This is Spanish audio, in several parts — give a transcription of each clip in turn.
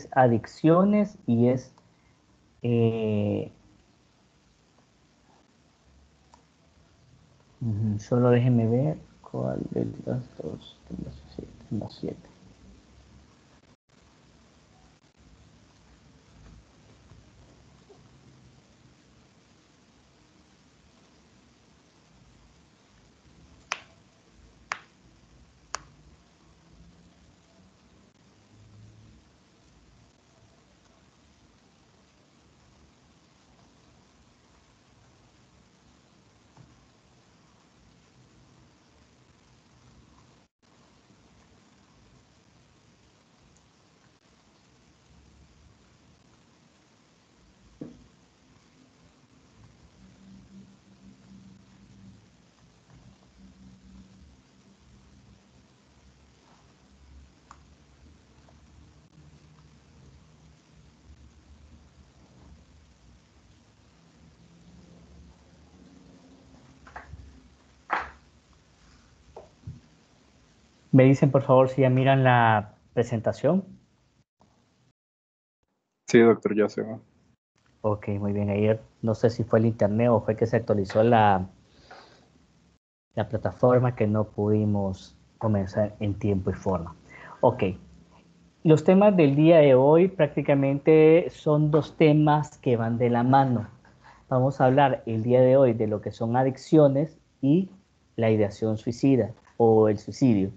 es adicciones y es solo déjenme ver cuál de las dos. Tengo 7. Me dicen por favor si ya miran la presentación. Sí, doctor, ya se va. Ok, muy bien. Ayer no sé si fue el internet o fue que se actualizó la plataforma que no pudimos comenzar en tiempo y forma. Ok, los temas del día de hoy prácticamente son dos temas que van de la mano. Vamos a hablar el día de hoy de lo que son adicciones y la ideación suicida o el suicidio.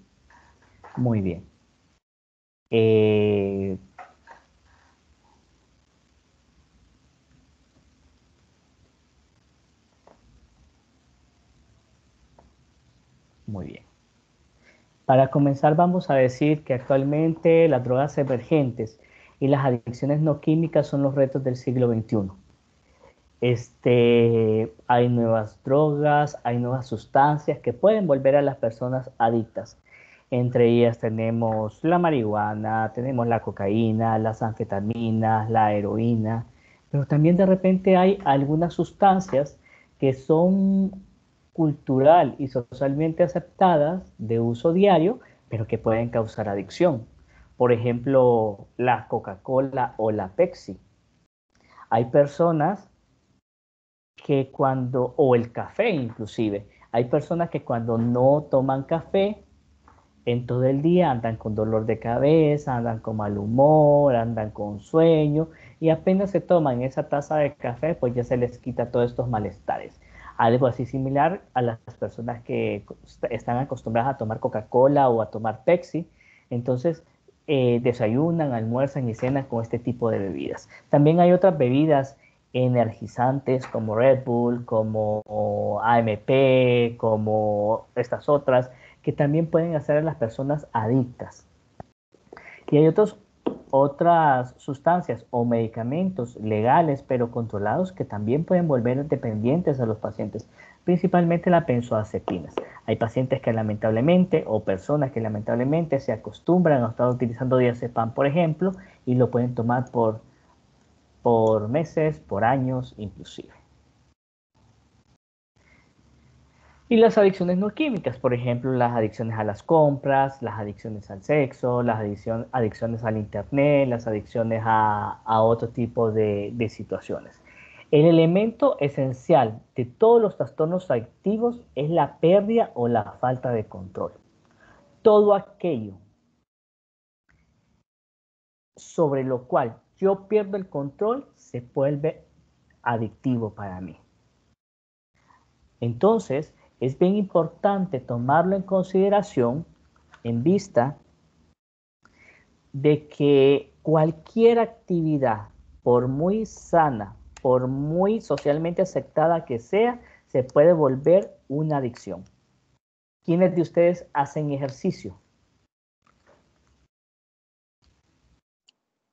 Muy bien. Eh, Muy bien. Para comenzar, vamos a decir que actualmente las drogas emergentes y las adicciones no químicas son los retos del siglo XXI. Hay nuevas drogas, hay nuevas sustancias que pueden volver a las personas adictas. Entre ellas tenemos la marihuana, tenemos la cocaína, las anfetaminas, la heroína, pero también de repente hay algunas sustancias que son cultural y socialmente aceptadas de uso diario, pero que pueden causar adicción. Por ejemplo, la Coca-Cola o la Pepsi. Hay personas que cuando, o el café inclusive, hay personas que cuando no toman café en todo el día andan con dolor de cabeza, andan con mal humor, andan con sueño y apenas se toman esa taza de café, pues ya se les quita todos estos malestares. Algo así similar a las personas que están acostumbradas a tomar Coca-Cola o a tomar Pepsi, entonces desayunan, almuerzan y cenan con este tipo de bebidas. También hay otras bebidas energizantes como Red Bull, como AMP, como estas otras, que también pueden hacer a las personas adictas. Y hay otras sustancias o medicamentos legales pero controlados que también pueden volver dependientes a los pacientes, principalmente las benzoazepinas. Hay pacientes que lamentablemente o personas que lamentablemente se acostumbran a estar utilizando diazepam, por ejemplo, y lo pueden tomar por meses, por años inclusive. Y las adicciones no químicas, por ejemplo, las adicciones a las compras, las adicciones al sexo, las adicciones al internet, las adicciones a otro tipo de situaciones. El elemento esencial de todos los trastornos adictivos es la pérdida o la falta de control. Todo aquello sobre lo cual yo pierdo el control se vuelve adictivo para mí. Entonces, es bien importante tomarlo en consideración en vista de que cualquier actividad, por muy sana, por muy socialmente aceptada que sea, se puede volver una adicción. ¿Quiénes de ustedes hacen ejercicio?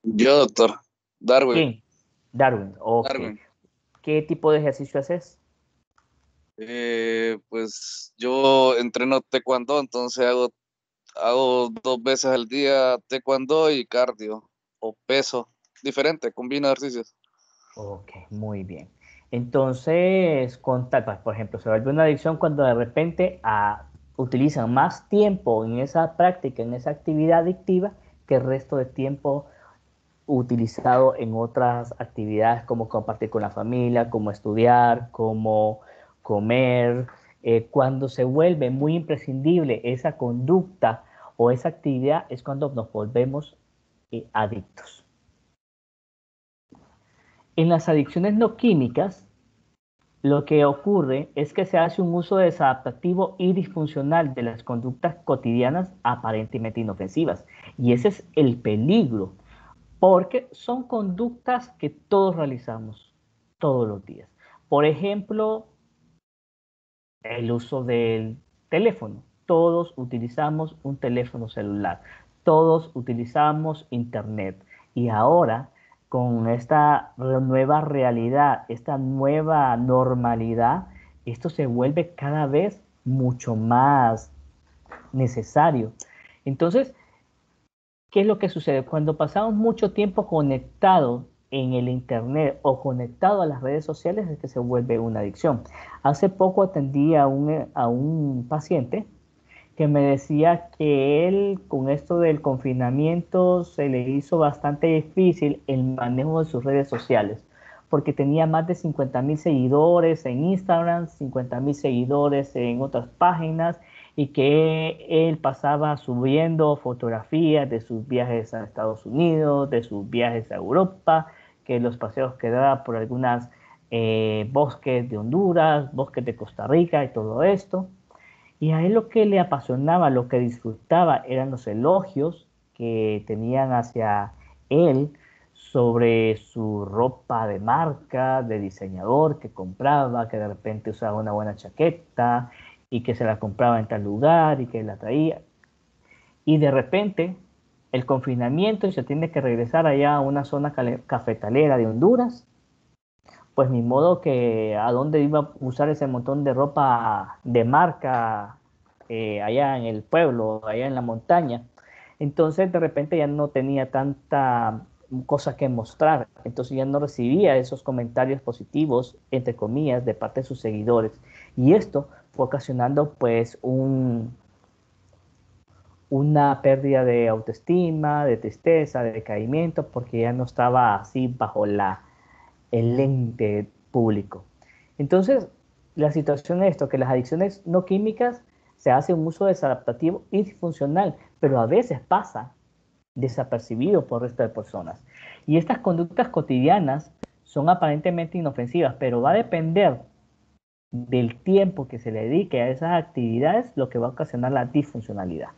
Yo, doctor. Darwin. ¿Quién? Darwin. Ok. Darwin. ¿Qué tipo de ejercicio haces? Pues yo entreno taekwondo, entonces hago 2 veces al día taekwondo y cardio o peso. Diferente, combino ejercicios. Ok, muy bien. Entonces, por ejemplo, se vuelve una adicción cuando de repente utilizan más tiempo en esa práctica, en esa actividad adictiva, que el resto de tiempo utilizado en otras actividades como compartir con la familia, como estudiar, como comer. Cuando se vuelve muy imprescindible esa conducta o esa actividad es cuando nos volvemos adictos. En las adicciones no químicas, lo que ocurre es que se hace un uso desadaptativo y disfuncional de las conductas cotidianas aparentemente inofensivas. Y ese es el peligro, porque son conductas que todos realizamos todos los días. Por ejemplo, el uso del teléfono. Todos utilizamos un teléfono celular. Todos utilizamos internet. Y ahora, con esta nueva realidad, esta nueva normalidad, esto se vuelve cada vez mucho más necesario. Entonces, ¿qué es lo que sucede? Cuando pasamos mucho tiempo conectados en el internet o conectado a las redes sociales es que se vuelve una adicción. Hace poco atendí a un paciente que me decía que él con esto del confinamiento se le hizo bastante difícil el manejo de sus redes sociales, porque tenía más de 50,000 seguidores en Instagram, 50,000 seguidores en otras páginas, y que él pasaba subiendo fotografías de sus viajes a Estados Unidos, de sus viajes a Europa, que los paseos que daba por algunas bosques de Honduras, bosques de Costa Rica y todo esto. Y a él lo que le apasionaba, lo que disfrutaba eran los elogios que tenían hacia él sobre su ropa de marca, de diseñador que compraba, que de repente usaba una buena chaqueta y que se la compraba en tal lugar y que la traía. Y de repente el confinamiento y se tiene que regresar allá a una zona cafetalera de Honduras, pues ni modo que a dónde iba a usar ese montón de ropa de marca allá en el pueblo, allá en la montaña. Entonces de repente ya no tenía tanta cosa que mostrar, entonces ya no recibía esos comentarios positivos, entre comillas, de parte de sus seguidores. Y esto fue ocasionando pues una pérdida de autoestima, de tristeza, de decaimiento, porque ya no estaba así bajo el lente público. Entonces, la situación es esto, que las adicciones no químicas se hace un uso desadaptativo y disfuncional, pero a veces pasa desapercibido por el resto de personas. Y estas conductas cotidianas son aparentemente inofensivas, pero va a depender del tiempo que se le dedique a esas actividades lo que va a ocasionar la disfuncionalidad.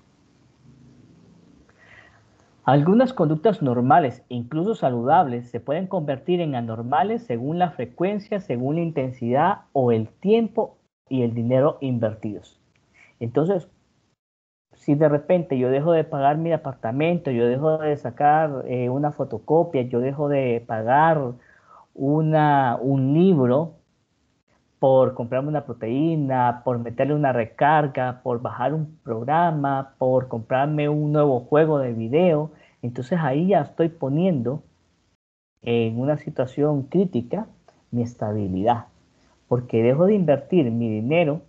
Algunas conductas normales e incluso saludables se pueden convertir en anormales según la frecuencia, según la intensidad o el tiempo y el dinero invertidos. Entonces, si de repente yo dejo de pagar mi apartamento, yo dejo de sacar una fotocopia, yo dejo de pagar un libro por comprarme una proteína, por meterle una recarga, por bajar un programa, por comprarme un nuevo juego de video, entonces ahí ya estoy poniendo en una situación crítica mi estabilidad, porque dejo de invertir mi dinero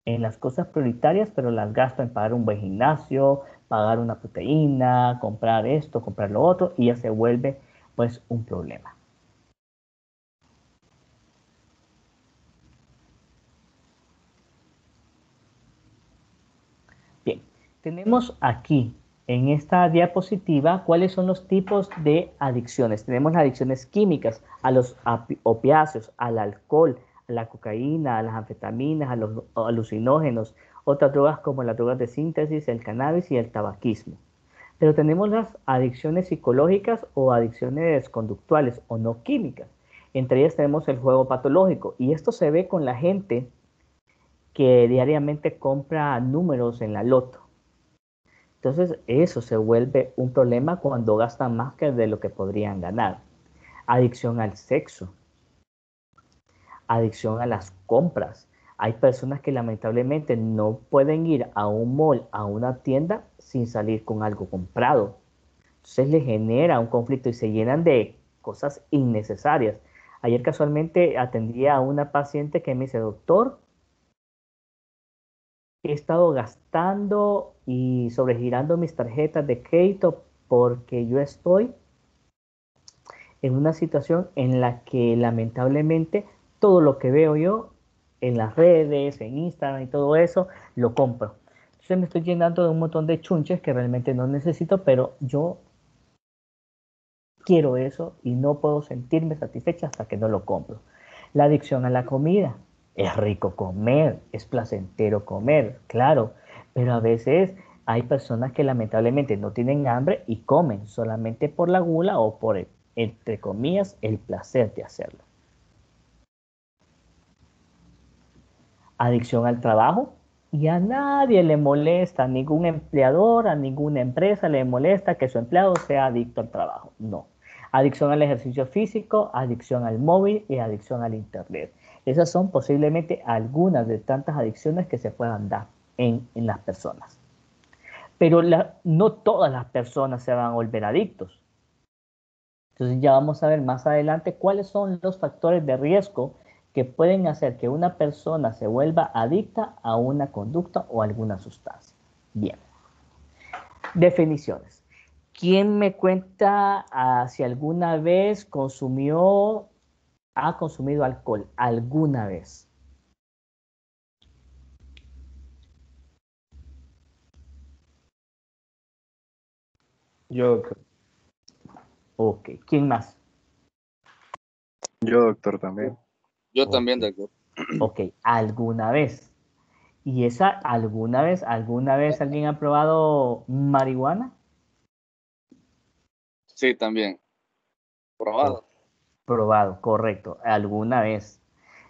en las cosas prioritarias, pero las gasto en pagar un buen gimnasio, pagar una proteína, comprar esto, comprar lo otro, y ya se vuelve pues un problema. Bien, tenemos aquí en esta diapositiva cuáles son los tipos de adicciones. Tenemos las adicciones químicas a los opiáceos, al alcohol, a la cocaína, a las anfetaminas, a los alucinógenos, otras drogas como las drogas de síntesis, el cannabis y el tabaquismo. Pero tenemos las adicciones psicológicas o adicciones conductuales o no químicas. Entre ellas tenemos el juego patológico y esto se ve con la gente que diariamente compra números en la loto. Entonces eso se vuelve un problema cuando gastan más que de lo que podrían ganar. Adicción al sexo, adicción a las compras. Hay personas que lamentablemente no pueden ir a un mall, a una tienda, sin salir con algo comprado. Entonces les genera un conflicto y se llenan de cosas innecesarias. Ayer casualmente atendía a una paciente que me dice, doctor, he estado gastando y sobregirando mis tarjetas de crédito porque yo estoy en una situación en la que lamentablemente todo lo que veo yo en las redes, en Instagram y todo eso, lo compro. Entonces me estoy llenando de un montón de chunches que realmente no necesito, pero yo quiero eso y no puedo sentirme satisfecha hasta que no lo compro. La adicción a la comida. Es rico comer, es placentero comer, claro, pero a veces hay personas que lamentablemente no tienen hambre y comen solamente por la gula o por, entre comillas, el placer de hacerlo. Adicción al trabajo. Y a nadie le molesta, a ningún empleador, a ninguna empresa le molesta que su empleado sea adicto al trabajo. No. Adicción al ejercicio físico, adicción al móvil y adicción al internet. Esas son posiblemente algunas de tantas adicciones que se puedan dar en las personas. Pero no todas las personas se van a volver adictos. Entonces ya vamos a ver más adelante cuáles son los factores de riesgo que pueden hacer que una persona se vuelva adicta a una conducta o alguna sustancia. Bien. Definiciones. ¿Quién me cuenta si alguna vez ha consumido alcohol? ¿Alguna vez? Yo, doctor. Ok. ¿Quién más? Yo, doctor, también. Yo Ok. también, doctor. Ok. ¿Alguna vez? ¿Y esa alguna vez alguien ha probado marihuana? Sí, también. Oh, Probado. probado, correcto, alguna vez.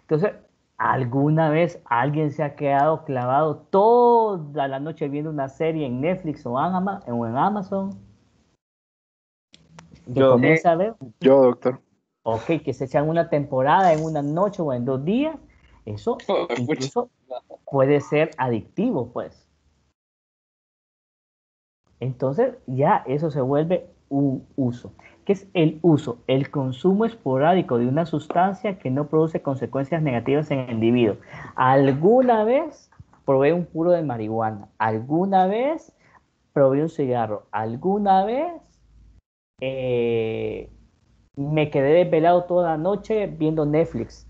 Entonces, ¿alguna vez alguien se ha quedado clavado toda la noche viendo una serie en Netflix o en Amazon? Que Yo, comienza a ver, yo, doctor. ok, que se echan una temporada en una noche o en 2 días, eso Pucha. incluso puede ser adictivo, pues. Entonces ya eso se vuelve un uso. ¿Qué es el uso? El consumo esporádico de una sustancia que no produce consecuencias negativas en el individuo. ¿Alguna vez probé un puro de marihuana? ¿Alguna vez probé un cigarro? ¿Alguna vez eh, me quedé desvelado toda la noche viendo Netflix?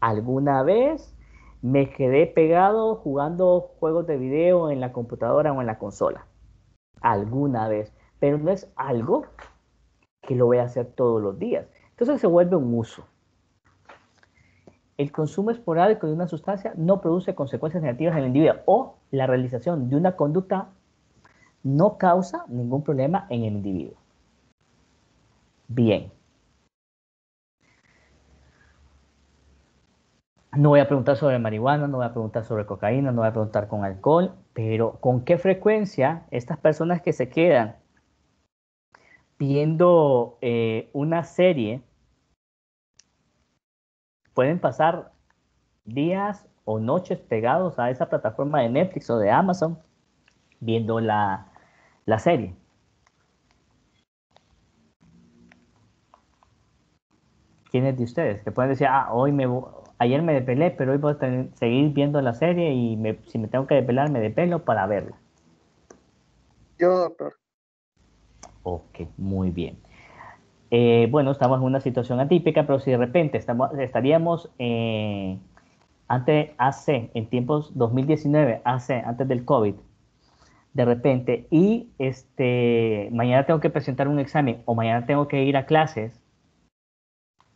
¿Alguna vez me quedé pegado jugando juegos de video en la computadora o en la consola? Alguna vez, pero no es algo que lo voy a hacer todos los días. Entonces se vuelve un uso. El consumo esporádico de una sustancia no produce consecuencias negativas en el individuo o la realización de una conducta no causa ningún problema en el individuo. Bien. No voy a preguntar sobre marihuana, no voy a preguntar sobre cocaína, no voy a preguntar con alcohol, pero ¿con qué frecuencia estas personas que se quedan viendo una serie pueden pasar días o noches pegados a esa plataforma de Netflix o de Amazon viendo la serie? ¿Quiénes de ustedes que pueden decir, ayer me depelé, pero hoy voy a seguir viendo la serie y si me tengo que depelar, me depelo para verla? Yo, doctor. Ok, muy bien. Bueno, estamos en una situación atípica, pero si de repente estaríamos en tiempos 2019, antes del COVID, de repente, y mañana tengo que presentar un examen o mañana tengo que ir a clases,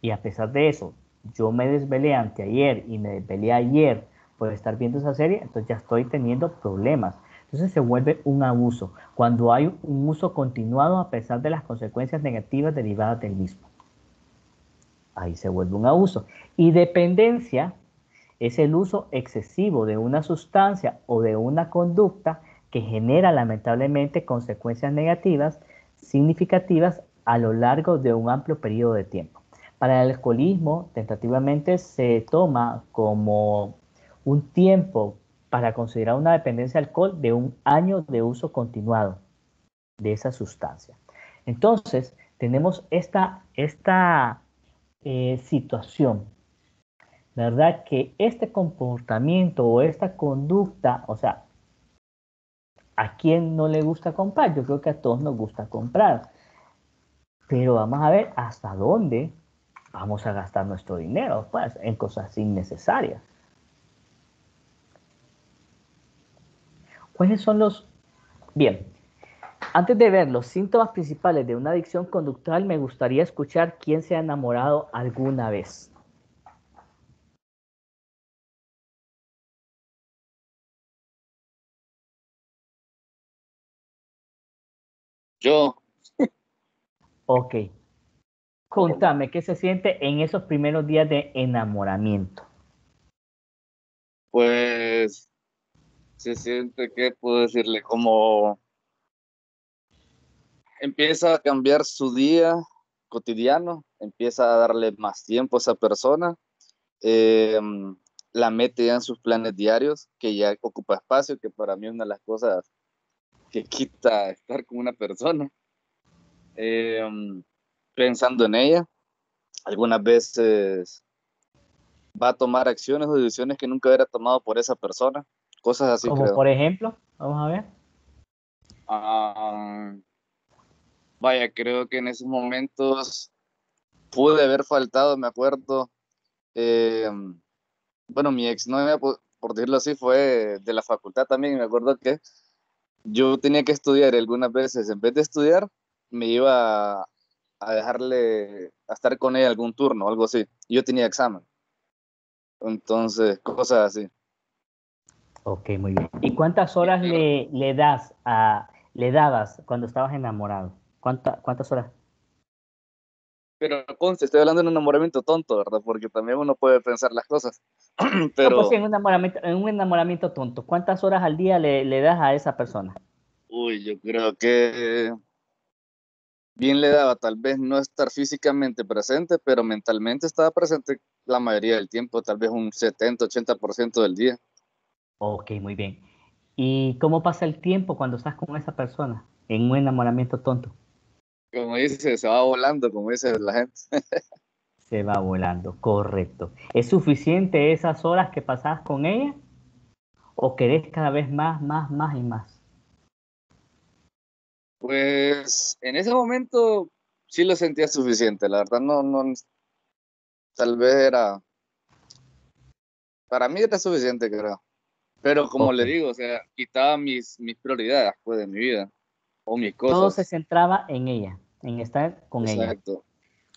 y a pesar de eso, yo me desvelé anteayer y me desvelé ayer por estar viendo esa serie, entonces ya estoy teniendo problemas. Entonces se vuelve un abuso, cuando hay un uso continuado a pesar de las consecuencias negativas derivadas del mismo. Ahí se vuelve un abuso. Y dependencia es el uso excesivo de una sustancia o de una conducta que genera lamentablemente consecuencias negativas significativas a lo largo de un amplio periodo de tiempo. Para el alcoholismo, tentativamente se toma como un tiempo para considerar una dependencia de alcohol de 1 año de uso continuado de esa sustancia. Entonces, tenemos esta situación, ¿verdad? Que este comportamiento o esta conducta, o sea, ¿a quién no le gusta comprar? Yo creo que a todos nos gusta comprar. pero vamos a ver hasta dónde vamos a gastar nuestro dinero, pues, en cosas innecesarias. ¿Cuáles son los... Bien, antes de ver los síntomas principales de una adicción conductual, me gustaría escuchar quién se ha enamorado alguna vez. Yo, Ok. Contame, ¿qué se siente en esos primeros días de enamoramiento? pues, se siente que, puedo decirle, como empieza a cambiar su día cotidiano, empieza a darle más tiempo a esa persona, eh, la mete ya en sus planes diarios, que ya ocupa espacio, que para mí es una de las cosas que quita estar con una persona, eh, pensando en ella. Algunas veces va a tomar acciones o decisiones que nunca hubiera tomado por esa persona, cosas así Como creo. por ejemplo, vamos a ver. Ah, vaya, creo que en esos momentos pude haber faltado, me acuerdo. eh, bueno, mi exnovia, por decirlo así, fue de la facultad también, y me acuerdo que yo tenía que estudiar y algunas veces, en vez de estudiar, me iba a dejarle, a estar con ella algún turno o algo así. Yo tenía examen, entonces, cosas así. Ok, muy bien. ¿Y cuántas horas le dabas cuando estabas enamorado? ¿Cuántas horas? Pero conste, estoy hablando de un enamoramiento tonto, ¿verdad? Porque también uno puede pensar las cosas. No, pues sí, Pero, en un enamoramiento tonto. ¿Cuántas horas al día le das a esa persona? uy, yo creo que bien le daba tal vez no estar físicamente presente, pero mentalmente estaba presente la mayoría del tiempo, tal vez un 70-80% del día. Ok, muy bien. ¿Y cómo pasa el tiempo cuando estás con esa persona en un enamoramiento tonto? Como dice, se va volando, como dice la gente. Se va volando, correcto. ¿Es suficiente esas horas que pasas con ella o querés cada vez más, más, más y más? Pues en ese momento sí lo sentía suficiente, la verdad no, no, tal vez era, para mí era suficiente, creo. Pero como Ok. le digo, o sea, quitaba mis prioridades, pues, de mi vida, o mis Todo se cosas. centraba en ella, en estar con ella. Exacto.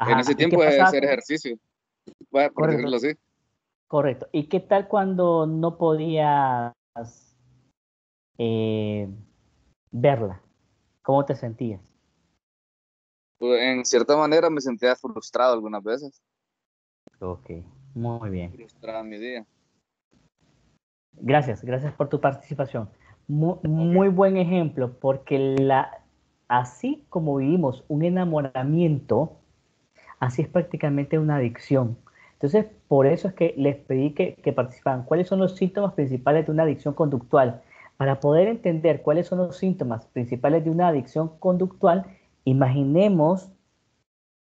En Ajá. ese ¿Y qué tiempo de pasaba hacer con... ejercicio, bueno, por Correcto, decirlo así. correcto. ¿Y qué tal cuando no podías eh, verla? ¿Cómo te sentías? Pues, en cierta manera me sentía frustrado algunas veces, Ok, muy bien. frustrado en mi día. Gracias, gracias por tu participación. Muy, Ok. muy buen ejemplo, porque así como vivimos un enamoramiento, así es prácticamente una adicción. Entonces, por eso es que les pedí que participaran. ¿Cuáles son los síntomas principales de una adicción conductual? Para poder entender cuáles son los síntomas principales de una adicción conductual, imaginemos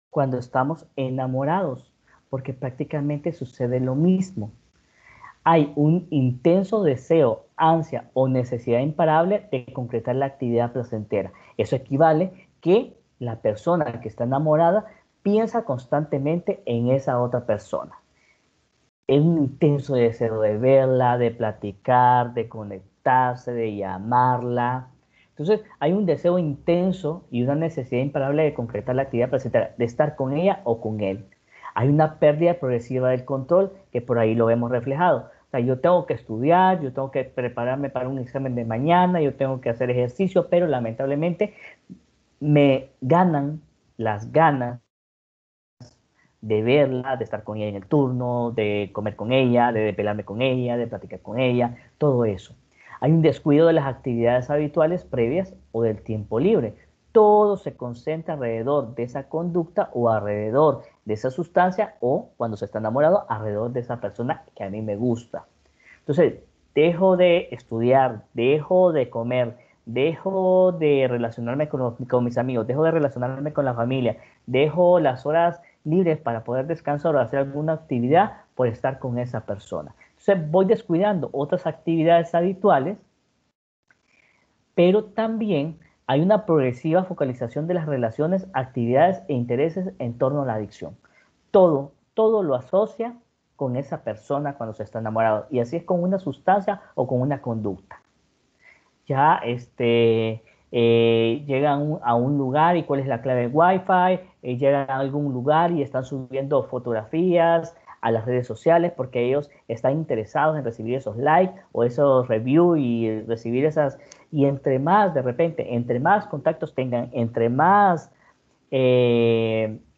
cuando estamos enamorados, porque prácticamente sucede lo mismo. Hay un intenso deseo, ansia o necesidad imparable de concretar la actividad placentera. Eso equivale que la persona que está enamorada piensa constantemente en esa otra persona. Es un intenso deseo de verla, de platicar, de conectarse, de llamarla. Entonces, hay un deseo intenso y una necesidad imparable de concretar la actividad placentera, de estar con ella o con él. Hay una pérdida progresiva del control que por ahí lo vemos reflejado. O sea, yo tengo que estudiar, yo tengo que prepararme para un examen de mañana, yo tengo que hacer ejercicio, pero lamentablemente me ganan las ganas de verla, de estar con ella en el turno, de comer con ella, de depelarme con ella, de platicar con ella, todo eso. Hay un descuido de las actividades habituales previas o del tiempo libre. Todo se concentra alrededor de esa conducta o alrededor de esa sustancia o, cuando se está enamorado, alrededor de esa persona que a mí me gusta. Entonces, dejo de estudiar, dejo de comer, dejo de relacionarme con mis amigos, dejo de relacionarme con la familia, dejo las horas libres para poder descansar o hacer alguna actividad por estar con esa persona. Entonces, voy descuidando otras actividades habituales, pero también hay una progresiva focalización de las relaciones, actividades e intereses en torno a la adicción. Todo lo asocia con esa persona cuando se está enamorado. Y así es con una sustancia o con una conducta. Ya llegan a un lugar y cuál es la clave de Wi-Fi, llegan a algún lugar y están subiendo fotografías a las redes sociales porque ellos están interesados en recibir esos likes o esos reviews y recibir esas, y entre más, de repente, entre más contactos tengan, entre más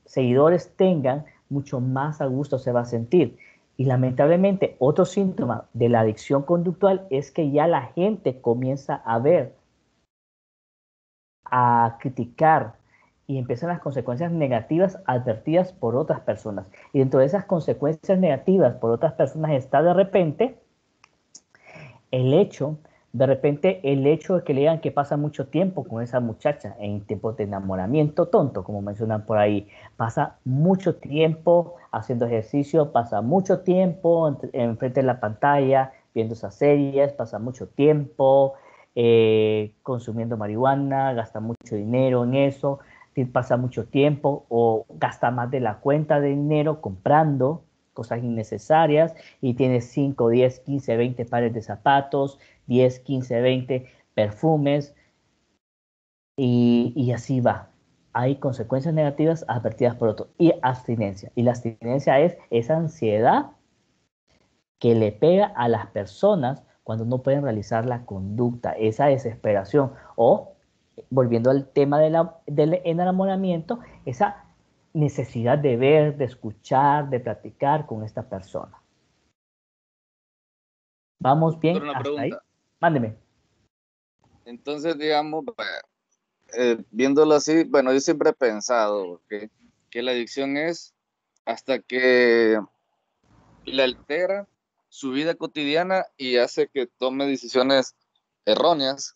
seguidores tengan, mucho más a gusto se va a sentir. Y lamentablemente, otro síntoma de la adicción conductual es que ya la gente comienza a ver, a criticar y empiezan las consecuencias negativas advertidas por otras personas. Y dentro de esas consecuencias negativas por otras personas está de repente el hecho, el hecho de que le digan que pasa mucho tiempo con esa muchacha en tiempos de enamoramiento tonto, como mencionan por ahí, pasa mucho tiempo haciendo ejercicio, pasa mucho tiempo enfrente de la pantalla, viendo esas series, pasa mucho tiempo consumiendo marihuana, gasta mucho dinero en eso, pasa mucho tiempo o gasta más de la cuenta de dinero comprando cosas innecesarias y tienes 5, 10, 15, 20 pares de zapatos, 10, 15, 20 perfumes y así va. Hay consecuencias negativas advertidas por otro. Y abstinencia. Y la abstinencia es esa ansiedad que le pega a las personas cuando no pueden realizar la conducta, esa desesperación. O, volviendo al tema del enamoramiento, esa necesidad de ver, de escuchar, de platicar con esta persona. ¿Vamos bien Una hasta ahí? pregunta. Mándeme. Entonces, digamos, viéndolo así, bueno, yo siempre he pensado que la adicción es hasta que le altera su vida cotidiana y hace que tome decisiones erróneas,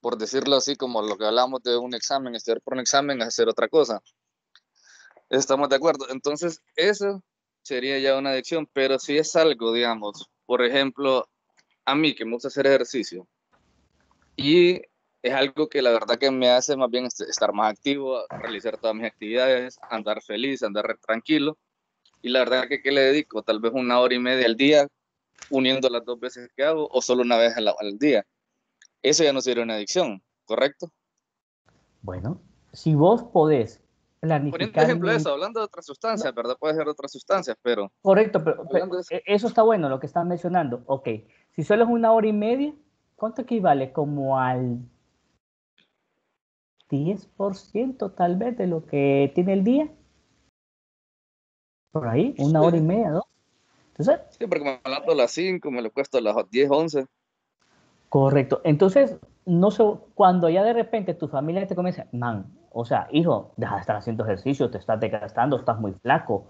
por decirlo así, como lo que hablamos de un examen, estudiar por un examen, hacer otra cosa. Estamos de acuerdo. Entonces, eso sería ya una adicción, pero si es algo, digamos, por ejemplo, a mí que me gusta hacer ejercicio y es algo que la verdad que me hace más bien estar más activo, realizar todas mis actividades, andar feliz, andar tranquilo. Y la verdad que le dedico tal vez 1 hora y media al día, uniendo las 2 veces que hago, o solo una vez al día. Eso ya no sería una adicción, ¿correcto? Bueno, si vos podés Poniendo planificar ejemplo de muy... eso, hablando de otras No, sustancias, ¿verdad? Puede ser otras sustancias, pero correcto, pero hablando de eso. eso está bueno lo que están mencionando. Ok, si solo es 1 hora y media, ¿cuánto equivale? Como al 10% tal vez de lo que tiene el día. Por ahí, 1 hora y media, ¿no? Entonces, Sí, porque me levanto a las 5, me lo cuesto a las 10, 11. correcto. Entonces, no sé, cuando ya de repente tu familia te comienza, man, o sea, hijo, deja de estar haciendo ejercicio, te estás desgastando, estás muy flaco.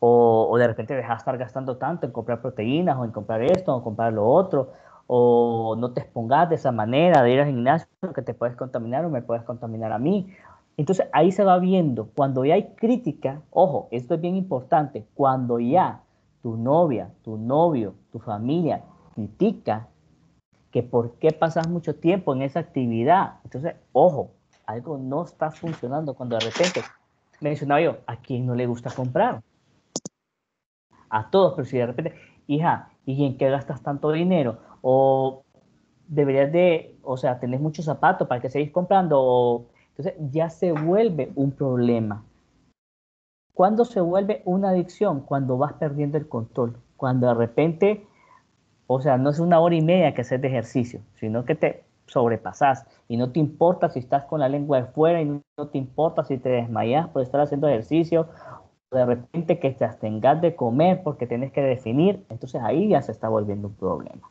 O de repente deja de estar gastando tanto en comprar proteínas, o en comprar esto, o comprar lo otro. O no te expongas de esa manera de ir al gimnasio que te puedes contaminar o me puedes contaminar a mí. Entonces ahí se va viendo, cuando ya hay crítica, ojo, esto es bien importante, cuando ya tu novia, tu novio, tu familia critica que por qué pasas mucho tiempo en esa actividad. Entonces, ojo, algo no está funcionando cuando de repente, mencionaba yo, ¿a quién no le gusta comprar? A todos, pero si de repente, hija, ¿y en qué gastas tanto dinero? O deberías de, o sea, tenés muchos zapatos para que seguís comprando, o, entonces ya se vuelve un problema. ¿Cuándo se vuelve una adicción? Cuando vas perdiendo el control, cuando de repente, o sea, no es 1 hora y media que haces de ejercicio, sino que te sobrepasas y no te importa si estás con la lengua de fuera y no te importa si te desmayas por estar haciendo ejercicio, de repente que te abstengas de comer porque tienes que definir, entonces ahí ya se está volviendo un problema.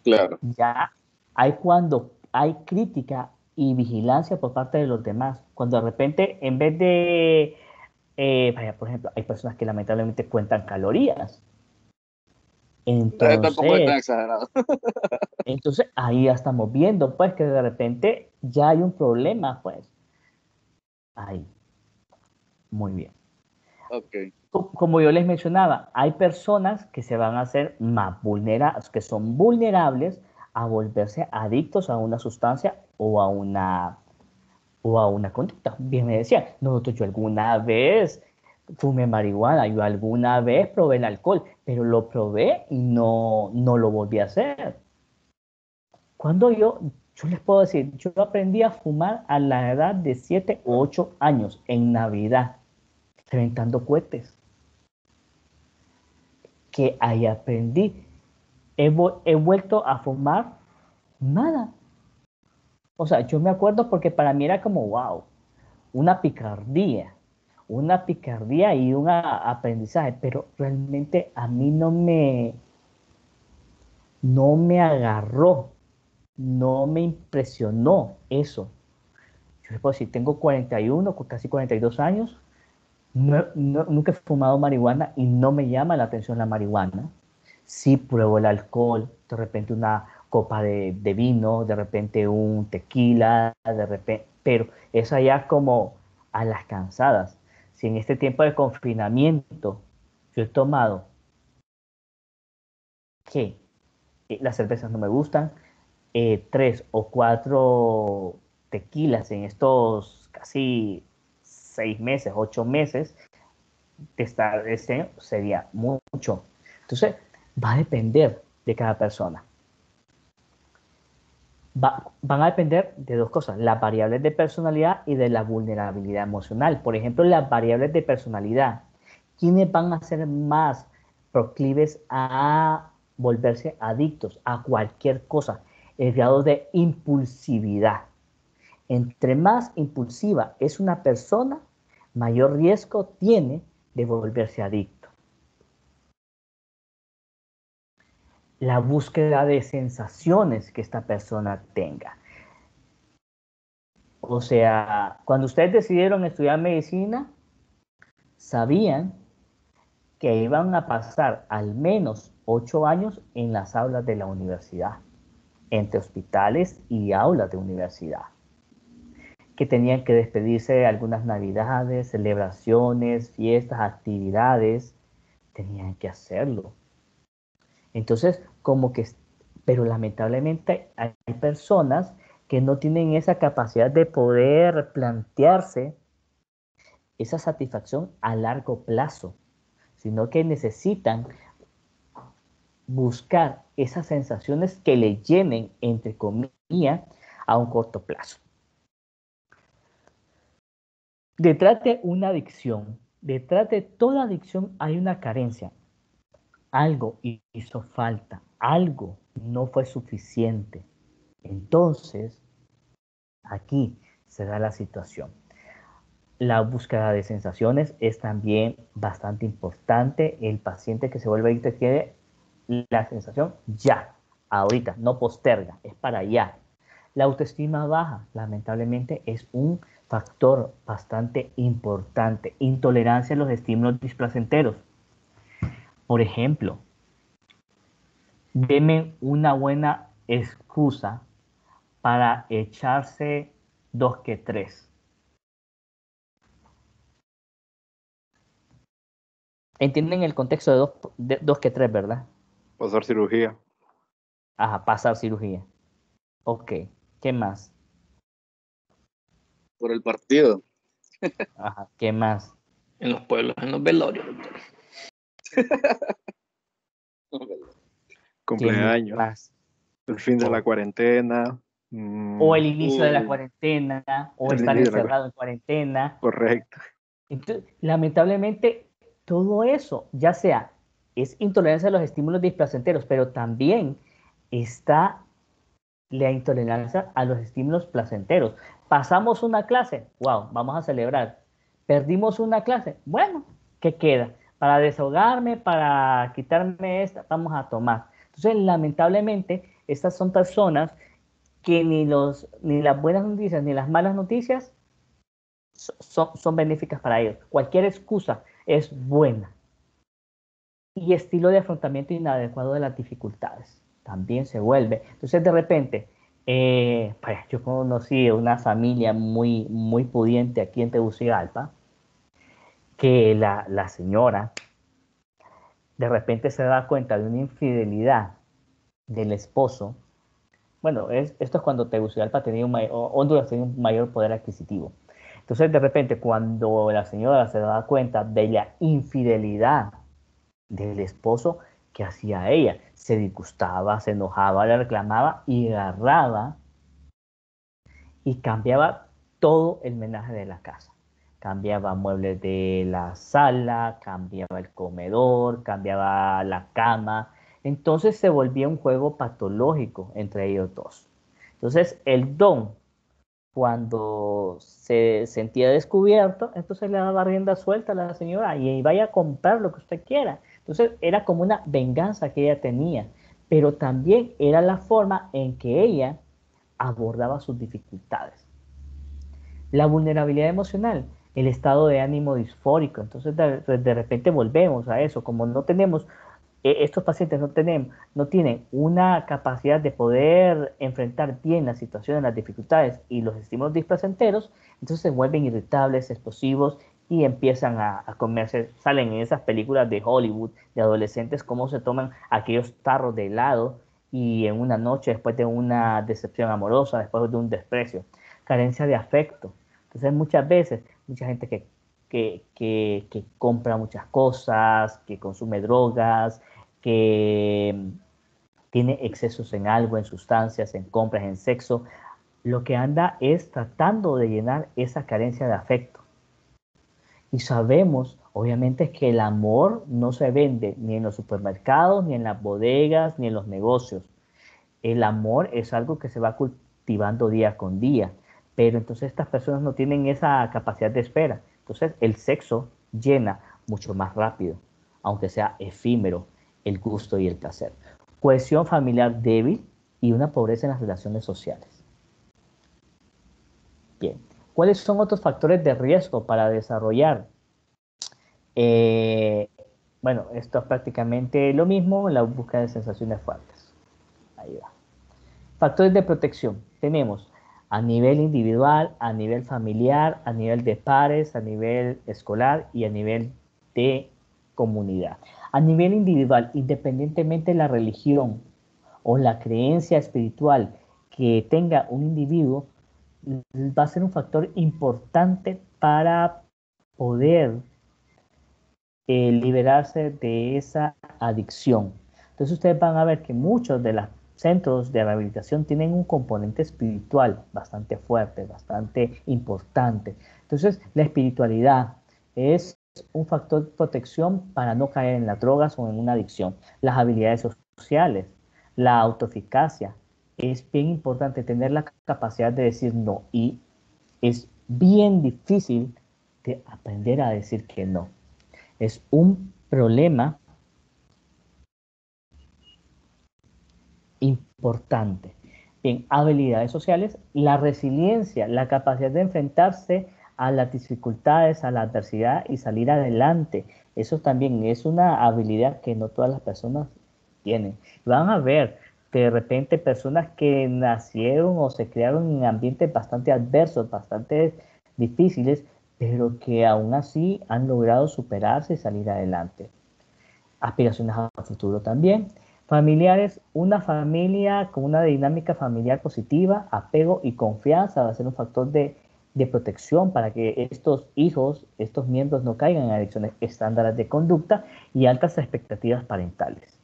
Claro. Ya hay cuando hay crítica y vigilancia por parte de los demás, cuando de repente en vez de, vaya, por ejemplo, hay personas que lamentablemente cuentan calorías, Tampoco es entonces, tan exagerado. entonces ahí ya estamos viendo pues que de repente ya hay un problema pues, ahí, muy bien. Ok. Como yo les mencionaba, hay personas que se van a hacer más vulnerables, que son vulnerables a volverse adictos a una sustancia o a una conducta. Bien me decían, no, yo alguna vez fumé marihuana, yo alguna vez probé el alcohol, pero lo probé y no lo volví a hacer. Cuando yo les puedo decir, yo aprendí a fumar a la edad de 7 o 8 años en Navidad, reventando cohetes. Que ahí aprendí. He vuelto a fumar nada. O sea, yo me acuerdo porque para mí era como, wow, una picardía y un aprendizaje, pero realmente a mí no me agarró, no me impresionó eso. Yo les puedo decir, tengo 41, casi 42 años, nunca he fumado marihuana y no me llama la atención la marihuana. Sí pruebo el alcohol, de repente una copa de vino, de repente un tequila, de repente, pero es allá como a las cansadas. Si en este tiempo de confinamiento yo he tomado que las cervezas no me gustan, 3 o 4 tequilas en estos casi 6 meses, 8 meses de estar este año sería mucho. Entonces, va a depender de cada persona. Van a depender de dos cosas, las variables de personalidad y de la vulnerabilidad emocional. Por ejemplo, las variables de personalidad. ¿Quiénes van a ser más proclives a volverse adictos a cualquier cosa? El grado de impulsividad. Entre más impulsiva es una persona, mayor riesgo tiene de volverse adicto. La búsqueda de sensaciones que esta persona tenga. O sea, cuando ustedes decidieron estudiar medicina, sabían que iban a pasar al menos 8 años en las aulas de la universidad, entre hospitales y aulas de universidad, que tenían que despedirse de algunas navidades, celebraciones, fiestas, actividades, tenían que hacerlo. Entonces, como que, pero lamentablemente hay personas que no tienen esa capacidad de poder plantearse esa satisfacción a largo plazo, sino que necesitan buscar esas sensaciones que le llenen, entre comillas, a un corto plazo. Detrás de una adicción, detrás de toda adicción hay una carencia. Algo hizo falta, algo no fue suficiente. Entonces, aquí se da la situación. La búsqueda de sensaciones es también bastante importante. El paciente que se vuelve adicto quiere la sensación ya, ahorita, no posterga, es para allá. La autoestima baja, lamentablemente, es un factor bastante importante. Intolerancia a los estímulos displacenteros. Por ejemplo, deme una buena excusa para echarse 2 que 3. Entienden el contexto de dos que 3, ¿verdad? Pasar cirugía. Ajá, pasar cirugía. Ok, ¿qué más? Por el partido. Ajá, ¿qué más? En los pueblos, en los velorios. Cumpleaños. Más? El fin de la cuarentena. O el inicio de la cuarentena, o El estar inicio de la encerrado en cuarentena. Correcto. Entonces, lamentablemente, todo eso, ya sea, es intolerancia a los estímulos displacenteros, pero también está la intolerancia a los estímulos placenteros. Pasamos una clase, wow, vamos a celebrar. Perdimos una clase, bueno, ¿qué queda? Para desahogarme, para quitarme esta, vamos a tomar. Entonces, lamentablemente, estas son personas que ni las buenas noticias ni las malas noticias son benéficas para ellos. Cualquier excusa es buena. Y estilo de afrontamiento inadecuado de las dificultades también se vuelve. Entonces, de repente, pues yo conocí una familia muy pudiente aquí en Tegucigalpa, que la señora de repente se da cuenta de una infidelidad del esposo Bueno, esto es cuando Tegucigalpa tenía Honduras tenía un mayor poder adquisitivo. Entonces, de repente, cuando la señora se daba cuenta de la infidelidad del esposo que hacía ella, se disgustaba, se enojaba, le reclamaba y agarraba y cambiaba todo el menaje de la casa. Cambiaba muebles de la sala, cambiaba el comedor, cambiaba la cama. Entonces se volvía un juego patológico entre ellos dos. Entonces el don, cuando se sentía descubierto, entonces le daba rienda suelta a la señora y vaya a comprar lo que usted quiera. Entonces era como una venganza que ella tenía, pero también era la forma en que ella abordaba sus dificultades. La vulnerabilidad emocional, el estado de ánimo disfórico. Entonces de repente volvemos a eso, como no tenemos, estos pacientes no tienen una capacidad de poder enfrentar bien las situaciones, las dificultades y los estímulos displacenteros, entonces se vuelven irritables, explosivos y empiezan a comerse, salen en esas películas de Hollywood de adolescentes cómo se toman aquellos tarros de helado y en una noche después de una decepción amorosa, después de un desprecio, carencia de afecto. Entonces muchas veces, mucha gente que compra muchas cosas, que consume drogas, que tiene excesos en algo, en sustancias, en compras, en sexo, lo que anda es tratando de llenar esa carencia de afecto. Y sabemos, obviamente, que el amor no se vende ni en los supermercados, ni en las bodegas, ni en los negocios. El amor es algo que se va cultivando día con día, pero entonces estas personas no tienen esa capacidad de espera. Entonces el sexo llena mucho más rápido, aunque sea efímero, el gusto y el placer. Cohesión familiar débil y una pobreza en las relaciones sociales. Bien, ¿cuáles son otros factores de riesgo para desarrollar? Eh, bueno, esto es prácticamente lo mismo, la búsqueda de sensaciones fuertes. Ahí va. Factores de protección. Tenemos a nivel individual, a nivel familiar, a nivel de pares, a nivel escolar y a nivel de comunidad. A nivel individual, independientemente de la religión o la creencia espiritual que tenga un individuo, va a ser un factor importante para poder liberarse de esa adicción. Entonces ustedes van a ver que muchos de los centros de rehabilitación tienen un componente espiritual bastante fuerte, bastante importante. Entonces la espiritualidad es un factor de protección para no caer en las drogas o en una adicción. Las habilidades sociales, la autoeficacia. Es bien importante tener la capacidad de decir no y es bien difícil de aprender a decir que no. Es un problema importante. Bien, habilidades sociales, la resiliencia, la capacidad de enfrentarse a las dificultades, a la adversidad y salir adelante. Eso también es una habilidad que no todas las personas tienen. Van a ver de repente personas que nacieron o se criaron en ambientes bastante adversos, bastante difíciles, pero que aún así han logrado superarse y salir adelante. Aspiraciones al futuro también. Familiares, una familia con una dinámica familiar positiva, apego y confianza va a ser un factor de protección para que estos hijos, estos miembros no caigan en adicciones, estándares de conducta y altas expectativas parentales.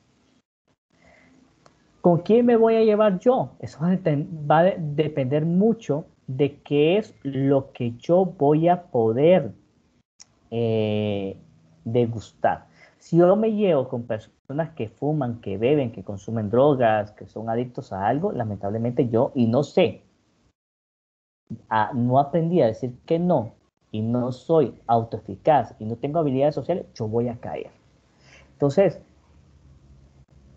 ¿Con quién me voy a llevar yo? Eso va a depender mucho de qué es lo que yo voy a poder degustar. Si yo me llevo con personas que fuman, que beben, que consumen drogas, que son adictos a algo, lamentablemente yo, y no sé, no aprendí a decir que no, y no soy autoeficaz, y no tengo habilidades sociales, yo voy a caer. Entonces,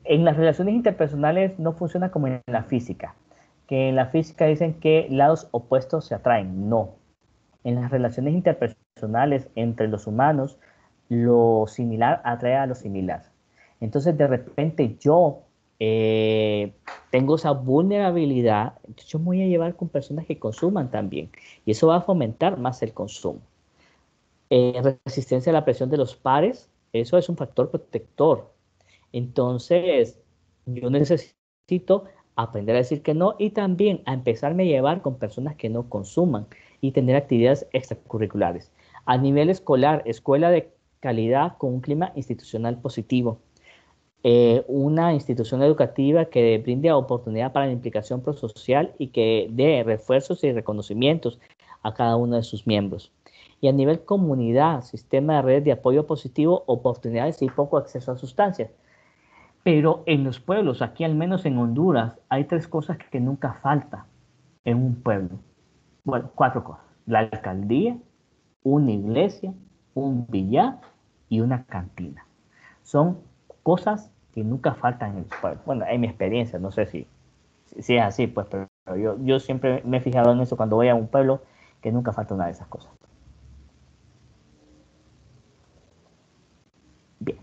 en las relaciones interpersonales no funciona como en la física, que en la física dicen que lados opuestos se atraen. No. En las relaciones interpersonales entre los humanos, lo similar atrae a lo similar. Entonces, de repente yo tengo esa vulnerabilidad, entonces yo me voy a llevar con personas que consuman también. Y eso va a fomentar más el consumo. Resistencia a la presión de los pares, eso es un factor protector. Entonces, yo necesito aprender a decir que no y también a empezarme a llevar con personas que no consuman y tener actividades extracurriculares. A nivel escolar, escuela de calidad con un clima institucional positivo. Una institución educativa que brinde oportunidad para la implicación prosocial y que dé refuerzos y reconocimientos a cada uno de sus miembros. Y a nivel comunidad, sistema de redes de apoyo positivo, oportunidades y poco acceso a sustancias. Pero en los pueblos, aquí al menos en Honduras, hay 3 cosas que nunca faltan en un pueblo. Bueno, 4 cosas. La alcaldía, una iglesia, un billar y una cantina. Son cosas que nunca faltan en los pueblos. Bueno, en mi experiencia, no sé si es así, pues, pero yo siempre me he fijado en eso cuando voy a un pueblo, que nunca falta una de esas cosas. Bien.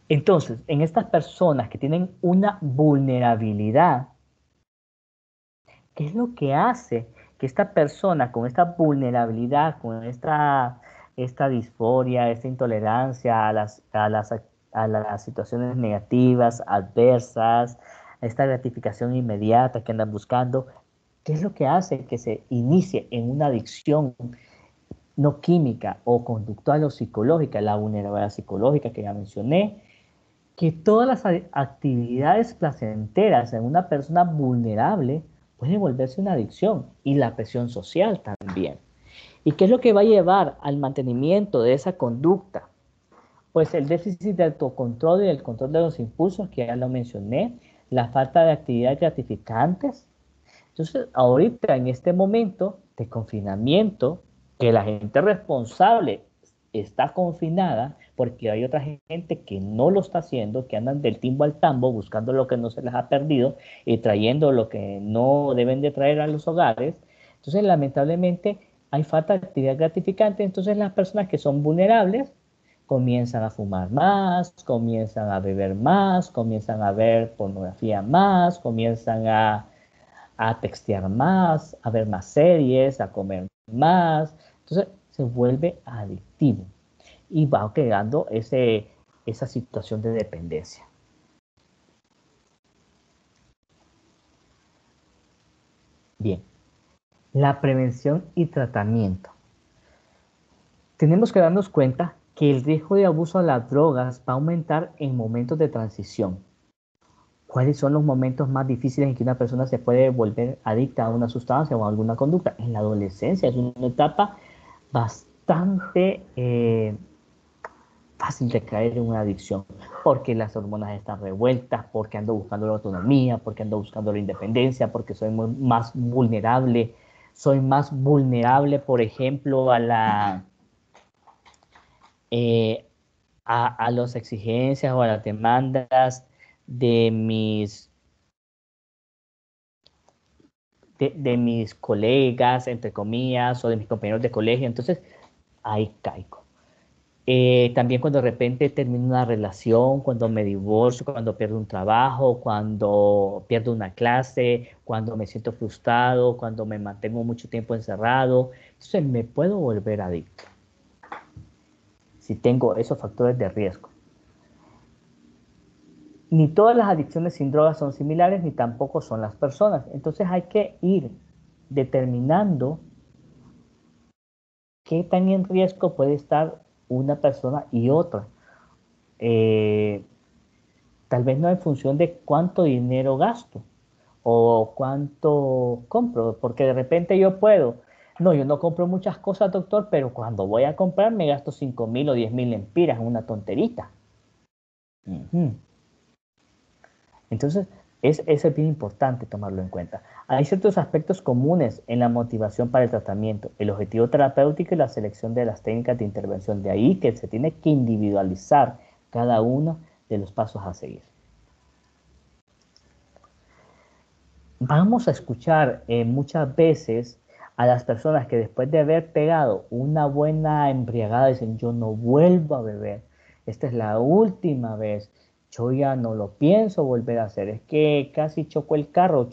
Entonces, en estas personas que tienen una vulnerabilidad, ¿qué es lo que hace que esta persona con esta vulnerabilidad, con esta disforia, esta intolerancia a las situaciones negativas, adversas, a esta gratificación inmediata que andan buscando, qué es lo que hace que se inicie en una adicción no química o conductual o psicológica, la vulnerabilidad psicológica que ya mencioné? Que todas las actividades placenteras en una persona vulnerable puede volverse una adicción y la presión social también. ¿Y qué es lo que va a llevar al mantenimiento de esa conducta? Pues el déficit de autocontrol y el control de los impulsos, que ya lo mencioné, la falta de actividades gratificantes. Entonces, ahorita en este momento de confinamiento, que la gente responsable está confinada, porque hay otra gente que no lo está haciendo, que andan del timbo al tambo buscando lo que no se les ha perdido y trayendo lo que no deben de traer a los hogares. Entonces, lamentablemente, hay falta de actividad gratificante. Entonces, las personas que son vulnerables comienzan a fumar más, comienzan a beber más, comienzan a ver pornografía más, comienzan a textear más, a ver más series, a comer más. Entonces se vuelve adictivo y va creando esa situación de dependencia. Bien, la prevención y tratamiento. Tenemos que darnos cuenta que el riesgo de abuso de las drogas va a aumentar en momentos de transición. ¿Cuáles son los momentos más difíciles en que una persona se puede volver adicta a una sustancia o a alguna conducta? En la adolescencia es una etapa bastante fácil de caer en una adicción, porque las hormonas están revueltas, porque ando buscando la autonomía, porque ando buscando la independencia, porque soy más vulnerable. Soy más vulnerable, por ejemplo, eh, a las exigencias o a las demandas de mis colegas, entre comillas, o de mis compañeros de colegio. Entonces, ahí caigo. También cuando de repente termino una relación, cuando me divorcio, cuando pierdo un trabajo, cuando pierdo una clase, cuando me siento frustrado, cuando me mantengo mucho tiempo encerrado. Entonces me puedo volver adicto si tengo esos factores de riesgo. Ni todas las adicciones sin drogas son similares, ni tampoco son las personas. Entonces hay que ir determinando qué tan en riesgo puede estar una persona y otra. Tal vez no en función de cuánto dinero gasto o cuánto compro, porque de repente yo no compro muchas cosas, doctor, pero cuando voy a comprar me gasto 5.000 o 10.000 lempiras en una tonterita. Entonces, eso es bien importante tomarlo en cuenta. Hay ciertos aspectos comunes en la motivación para el tratamiento, el objetivo terapéutico y la selección de las técnicas de intervención. De ahí que se tiene que individualizar cada uno de los pasos a seguir. Vamos a escuchar muchas veces a las personas que después de haber pegado una buena embriagada dicen, yo no vuelvo a beber, esta es la última vez, yo ya no lo pienso volver a hacer, es que casi choqué el carro,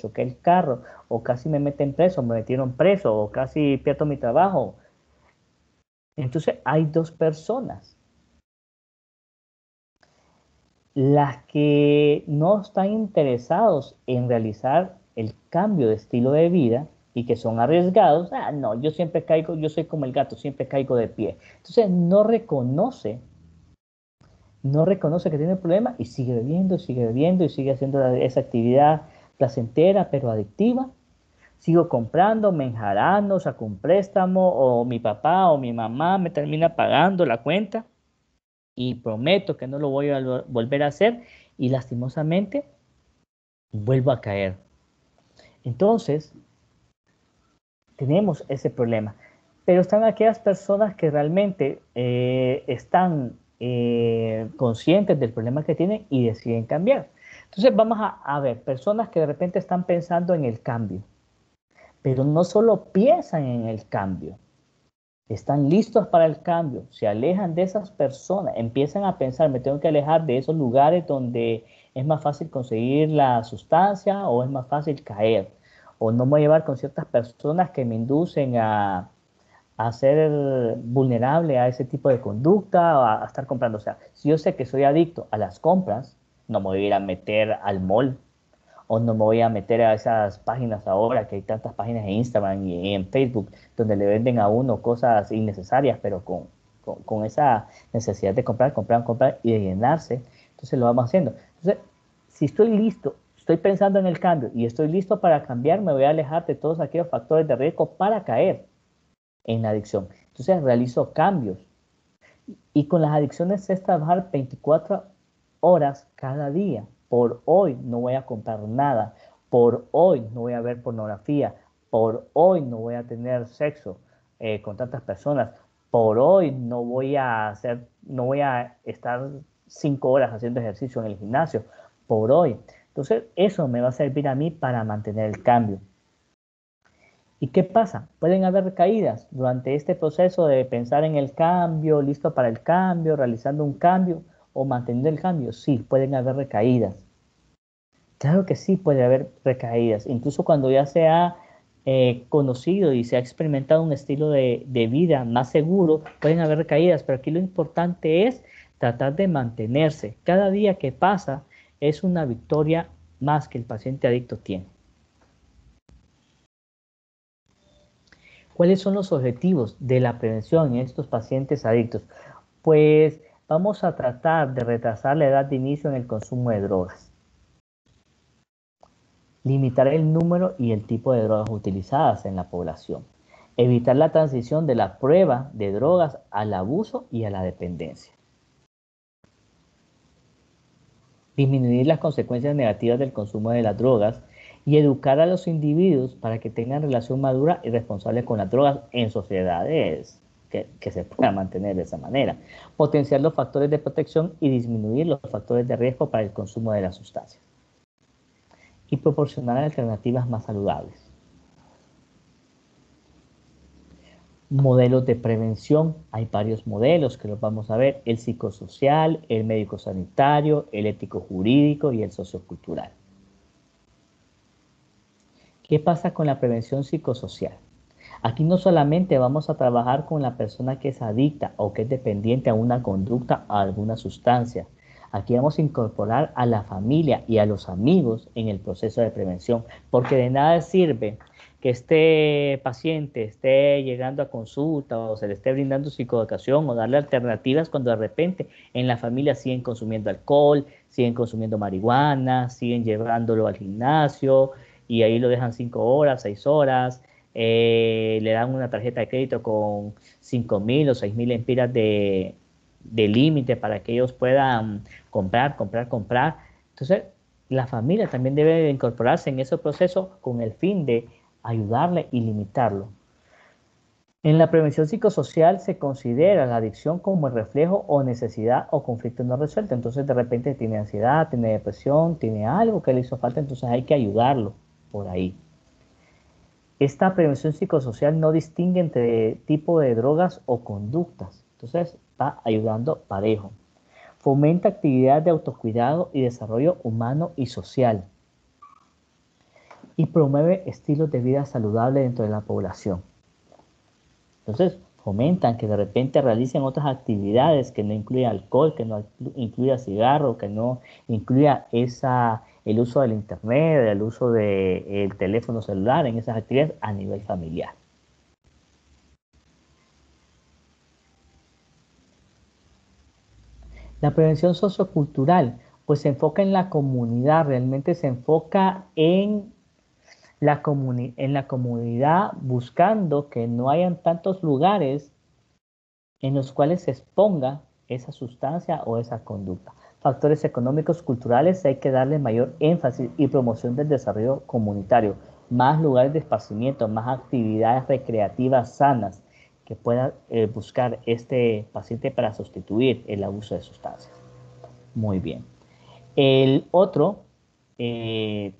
o casi me meten preso, me metieron preso, o casi pierdo mi trabajo. Entonces hay dos personas. las que no están interesados en realizar el cambio de estilo de vida y que son arriesgados, no, yo siempre caigo, yo soy como el gato, siempre caigo de pie. Entonces no reconoce que tiene el problema y sigue bebiendo y sigue haciendo esa actividad placentera pero adictiva. Sigo comprando, me enjarano, saco un préstamo o mi papá o mi mamá me termina pagando la cuenta y prometo que no lo voy a volver a hacer y lastimosamente vuelvo a caer. Entonces, tenemos ese problema. Pero están aquellas personas que realmente están conscientes del problema que tienen y deciden cambiar. Entonces vamos a ver personas que de repente están pensando en el cambio, pero no solo piensan en el cambio, están listos para el cambio, se alejan de esas personas, empiezan a pensar, me tengo que alejar de esos lugares donde es más fácil conseguir la sustancia o es más fácil caer, o no me voy a llevar con ciertas personas que me inducen a ser vulnerable a ese tipo de conducta o a estar comprando. O sea, si yo sé que soy adicto a las compras, no me voy a ir a meter al mall o no me voy a meter a esas páginas ahora, que hay tantas páginas en Instagram y en Facebook, donde le venden a uno cosas innecesarias, pero con esa necesidad de comprar y de llenarse. Entonces lo vamos haciendo. Entonces, si estoy listo, estoy pensando en el cambio y estoy listo para cambiar, me voy a alejar de todos aquellos factores de riesgo para caer en la adicción. Entonces realizo cambios. Y con las adicciones es trabajar 24 horas cada día. Por hoy no voy a comprar nada. Por hoy no voy a ver pornografía. Por hoy no voy a tener sexo con tantas personas. Por hoy no voy a estar 5 horas haciendo ejercicio en el gimnasio. Por hoy. Entonces eso me va a servir a mí para mantener el cambio. ¿Y qué pasa? Pueden haber recaídas durante este proceso de pensar en el cambio, listo para el cambio, realizando un cambio o manteniendo el cambio. Sí, pueden haber recaídas. Claro que sí puede haber recaídas. Incluso cuando ya se ha conocido y se ha experimentado un estilo de vida más seguro, pueden haber recaídas. Pero aquí lo importante es tratar de mantenerse. Cada día que pasa es una victoria más que el paciente adicto tiene. ¿Cuáles son los objetivos de la prevención en estos pacientes adictos? Pues vamos a tratar de retrasar la edad de inicio en el consumo de drogas. Limitar el número y el tipo de drogas utilizadas en la población. Evitar la transición de la prueba de drogas al abuso y a la dependencia. Disminuir las consecuencias negativas del consumo de las drogas y educar a los individuos para que tengan relación madura y responsable con las drogas en sociedades que se puedan mantener de esa manera. Potenciar los factores de protección y disminuir los factores de riesgo para el consumo de las sustancias. Y proporcionar alternativas más saludables. Modelos de prevención, hay varios modelos que los vamos a ver, el psicosocial, el médico sanitario, el ético jurídico y el sociocultural. ¿Qué pasa con la prevención psicosocial? Aquí no solamente vamos a trabajar con la persona que es adicta o que es dependiente a una conducta o a alguna sustancia. Aquí vamos a incorporar a la familia y a los amigos en el proceso de prevención, porque de nada sirve que este paciente esté llegando a consulta o se le esté brindando psicoeducación o darle alternativas cuando de repente en la familia siguen consumiendo alcohol, siguen consumiendo marihuana, siguen llevándolo al gimnasio y ahí lo dejan 5 horas, 6 horas, le dan una tarjeta de crédito con 5.000 o 6.000 empiras de límite para que ellos puedan comprar. Entonces, la familia también debe incorporarse en ese proceso con el fin de ayudarle y limitarlo. En la prevención psicosocial se considera la adicción como el reflejo o necesidad o conflicto no resuelto. Entonces, de repente tiene ansiedad, tiene depresión, tiene algo que le hizo falta, entonces hay que ayudarlo por ahí. Esta prevención psicosocial no distingue entre tipo de drogas o conductas. Entonces, va ayudando parejo. Fomenta actividades de autocuidado y desarrollo humano y social. Y promueve estilos de vida saludables dentro de la población. Entonces, fomentan que de repente realicen otras actividades que no incluya alcohol, que no incluya cigarro, que no incluya el uso del internet, el uso del teléfono celular en esas actividades a nivel familiar. La prevención sociocultural, pues se enfoca en la comunidad, realmente se enfoca en la comunidad, buscando que no hayan tantos lugares en los cuales se exponga esa sustancia o esa conducta. Factores económicos, culturales, hay que darle mayor énfasis y promoción del desarrollo comunitario, más lugares de esparcimiento, más actividades recreativas sanas que pueda buscar este paciente para sustituir el abuso de sustancias. Muy bien. El otro, el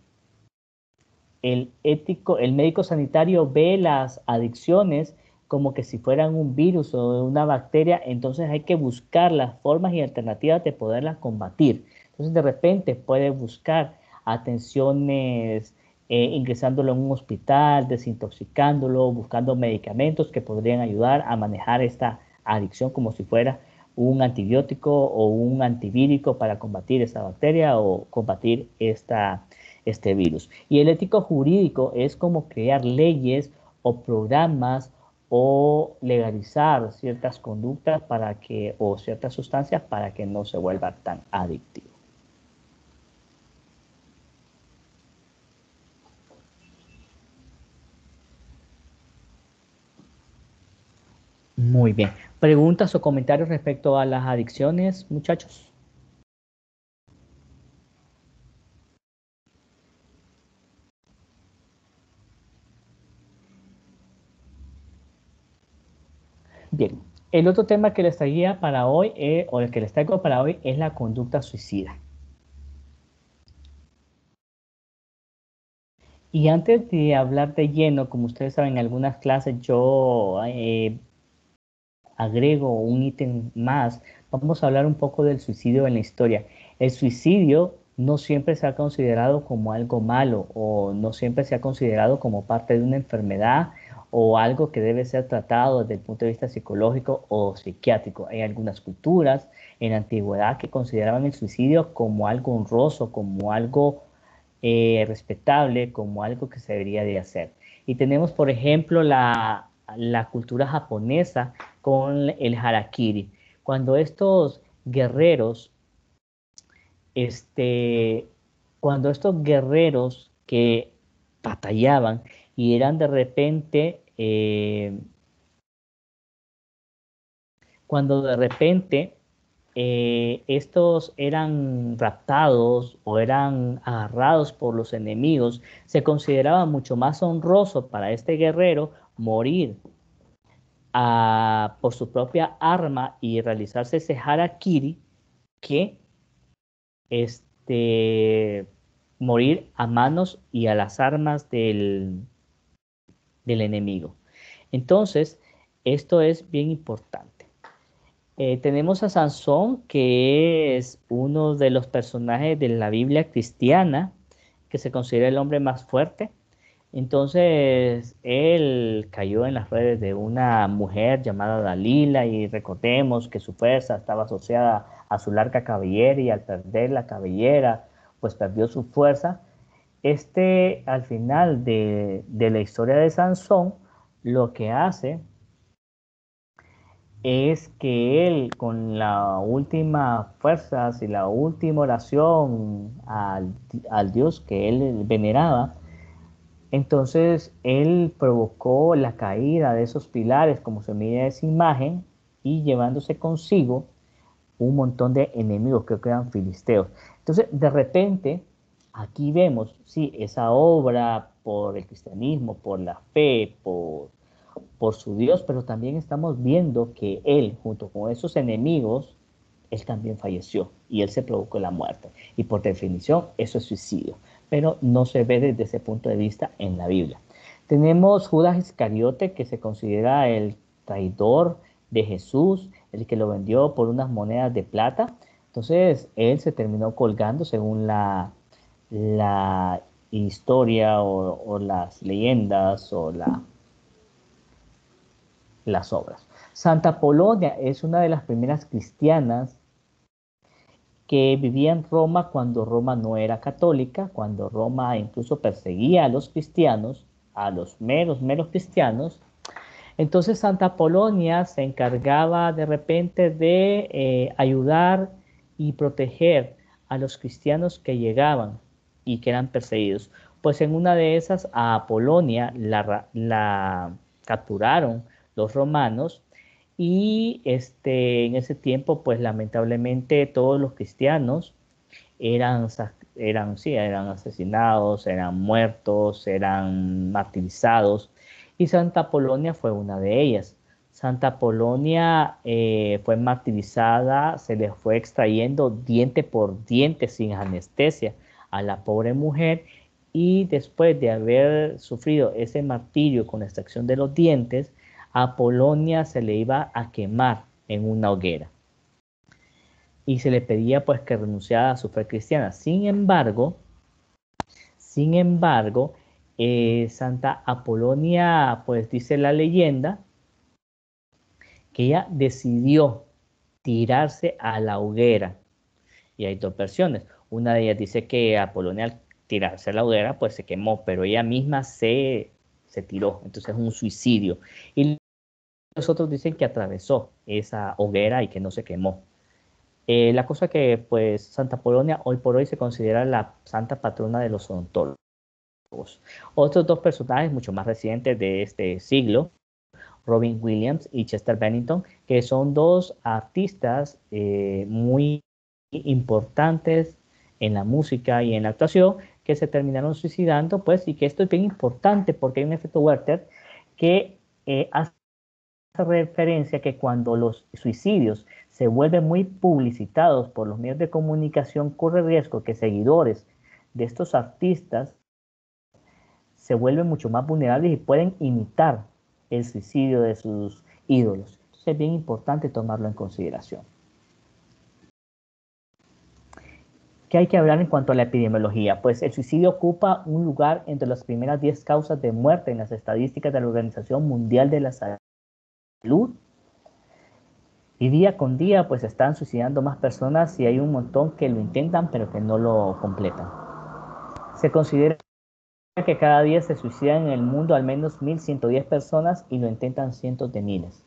médico sanitario ve las adicciones como que si fueran un virus o una bacteria, entonces hay que buscar las formas y alternativas de poderlas combatir. Entonces de repente puede buscar atenciones ingresándolo en un hospital, desintoxicándolo, buscando medicamentos que podrían ayudar a manejar esta adicción como si fuera un antibiótico o un antivírico para combatir esa bacteria o combatir este virus. Y el ético jurídico es como crear leyes o programas o legalizar ciertas conductas o ciertas sustancias para que no se vuelva tan adictivo. Muy bien. ¿Preguntas o comentarios respecto a las adicciones, muchachos? Bien. El otro tema que les traía para hoy, o el que les traigo para hoy, es la conducta suicida. Y antes de hablar de lleno, como ustedes saben, en algunas clases yo agrego un ítem más. Vamos a hablar un poco del suicidio en la historia. El suicidio no siempre se ha considerado como algo malo o no siempre se ha considerado como parte de una enfermedad o algo que debe ser tratado desde el punto de vista psicológico o psiquiátrico. Hay algunas culturas en la antigüedad que consideraban el suicidio como algo honroso, como algo respetable, como algo que se debería de hacer. Y tenemos, por ejemplo, la cultura japonesa con el harakiri. Cuando estos guerreros, cuando estos guerreros que batallaban y eran de repente, cuando de repente estos eran raptados o eran agarrados por los enemigos, se consideraba mucho más honroso para este guerrero morir por su propia arma y realizarse ese harakiri que morir a manos y a las armas del enemigo. Entonces, esto es bien importante. Tenemos a Sansón, que es uno de los personajes de la Biblia cristiana, que se considera el hombre más fuerte. Entonces, él cayó en las redes de una mujer llamada Dalila y recordemos que su fuerza estaba asociada a su larga cabellera y al perder la cabellera, pues perdió su fuerza. Al final de la historia de Sansón, lo que hace es que él, con la última fuerza y la última oración al Dios que él veneraba, entonces él provocó la caída de esos pilares, como se mide esa imagen, y llevándose consigo un montón de enemigos, creo que eran filisteos. Entonces, de repente, aquí vemos, sí, esa obra por el cristianismo, por la fe, por su Dios, pero también estamos viendo que él, junto con esos enemigos, él también falleció y él se provocó la muerte. Y por definición, eso es suicidio, pero no se ve desde ese punto de vista en la Biblia. Tenemos Judas Iscariote, que se considera el traidor de Jesús, el que lo vendió por unas monedas de plata. Entonces, él se terminó colgando según la historia o las leyendas o las obras. Santa Polonia es una de las primeras cristianas que vivía en Roma cuando Roma no era católica, cuando Roma incluso perseguía a los cristianos, a los meros cristianos. Entonces Santa Polonia se encargaba de repente de ayudar y proteger a los cristianos que llegaban y que eran perseguidos. Pues en una de esas a Polonia la capturaron los romanos y en ese tiempo pues lamentablemente todos los cristianos eran asesinados, eran muertos, eran martirizados y Santa Polonia fue una de ellas. Santa Polonia fue martirizada, se le fue extrayendo diente por diente sin anestesia a la pobre mujer y después de haber sufrido ese martirio con la extracción de los dientes, a Polonia se le iba a quemar en una hoguera y se le pedía pues que renunciara a su fe cristiana. Sin embargo, Santa Apolonia, pues dice la leyenda, que ella decidió tirarse a la hoguera. Y hay dos versiones. Una de ellas dice que Apolonia al tirarse a la hoguera, pues se quemó, pero ella misma se tiró. Entonces es un suicidio. Y los otros dicen que atravesó esa hoguera y que no se quemó. La cosa que, pues, Santa Polonia hoy por hoy se considera la santa patrona de los odontólogos. Otros dos personajes mucho más recientes de este siglo, Robin Williams y Chester Bennington, que son dos artistas muy importantes en la música y en la actuación, que se terminaron suicidando, pues, y que esto es bien importante porque hay un efecto Werther que hace referencia que cuando los suicidios se vuelven muy publicitados por los medios de comunicación, corre riesgo que seguidores de estos artistas se vuelven mucho más vulnerables y pueden imitar el suicidio de sus ídolos. Entonces es bien importante tomarlo en consideración. ¿Qué hay que hablar en cuanto a la epidemiología? Pues el suicidio ocupa un lugar entre las primeras 10 causas de muerte en las estadísticas de la Organización Mundial de la Salud. Y día con día pues están suicidando más personas y hay un montón que lo intentan pero que no lo completan. Se considera que cada día se suicidan en el mundo al menos 1.110 personas y lo intentan cientos de miles.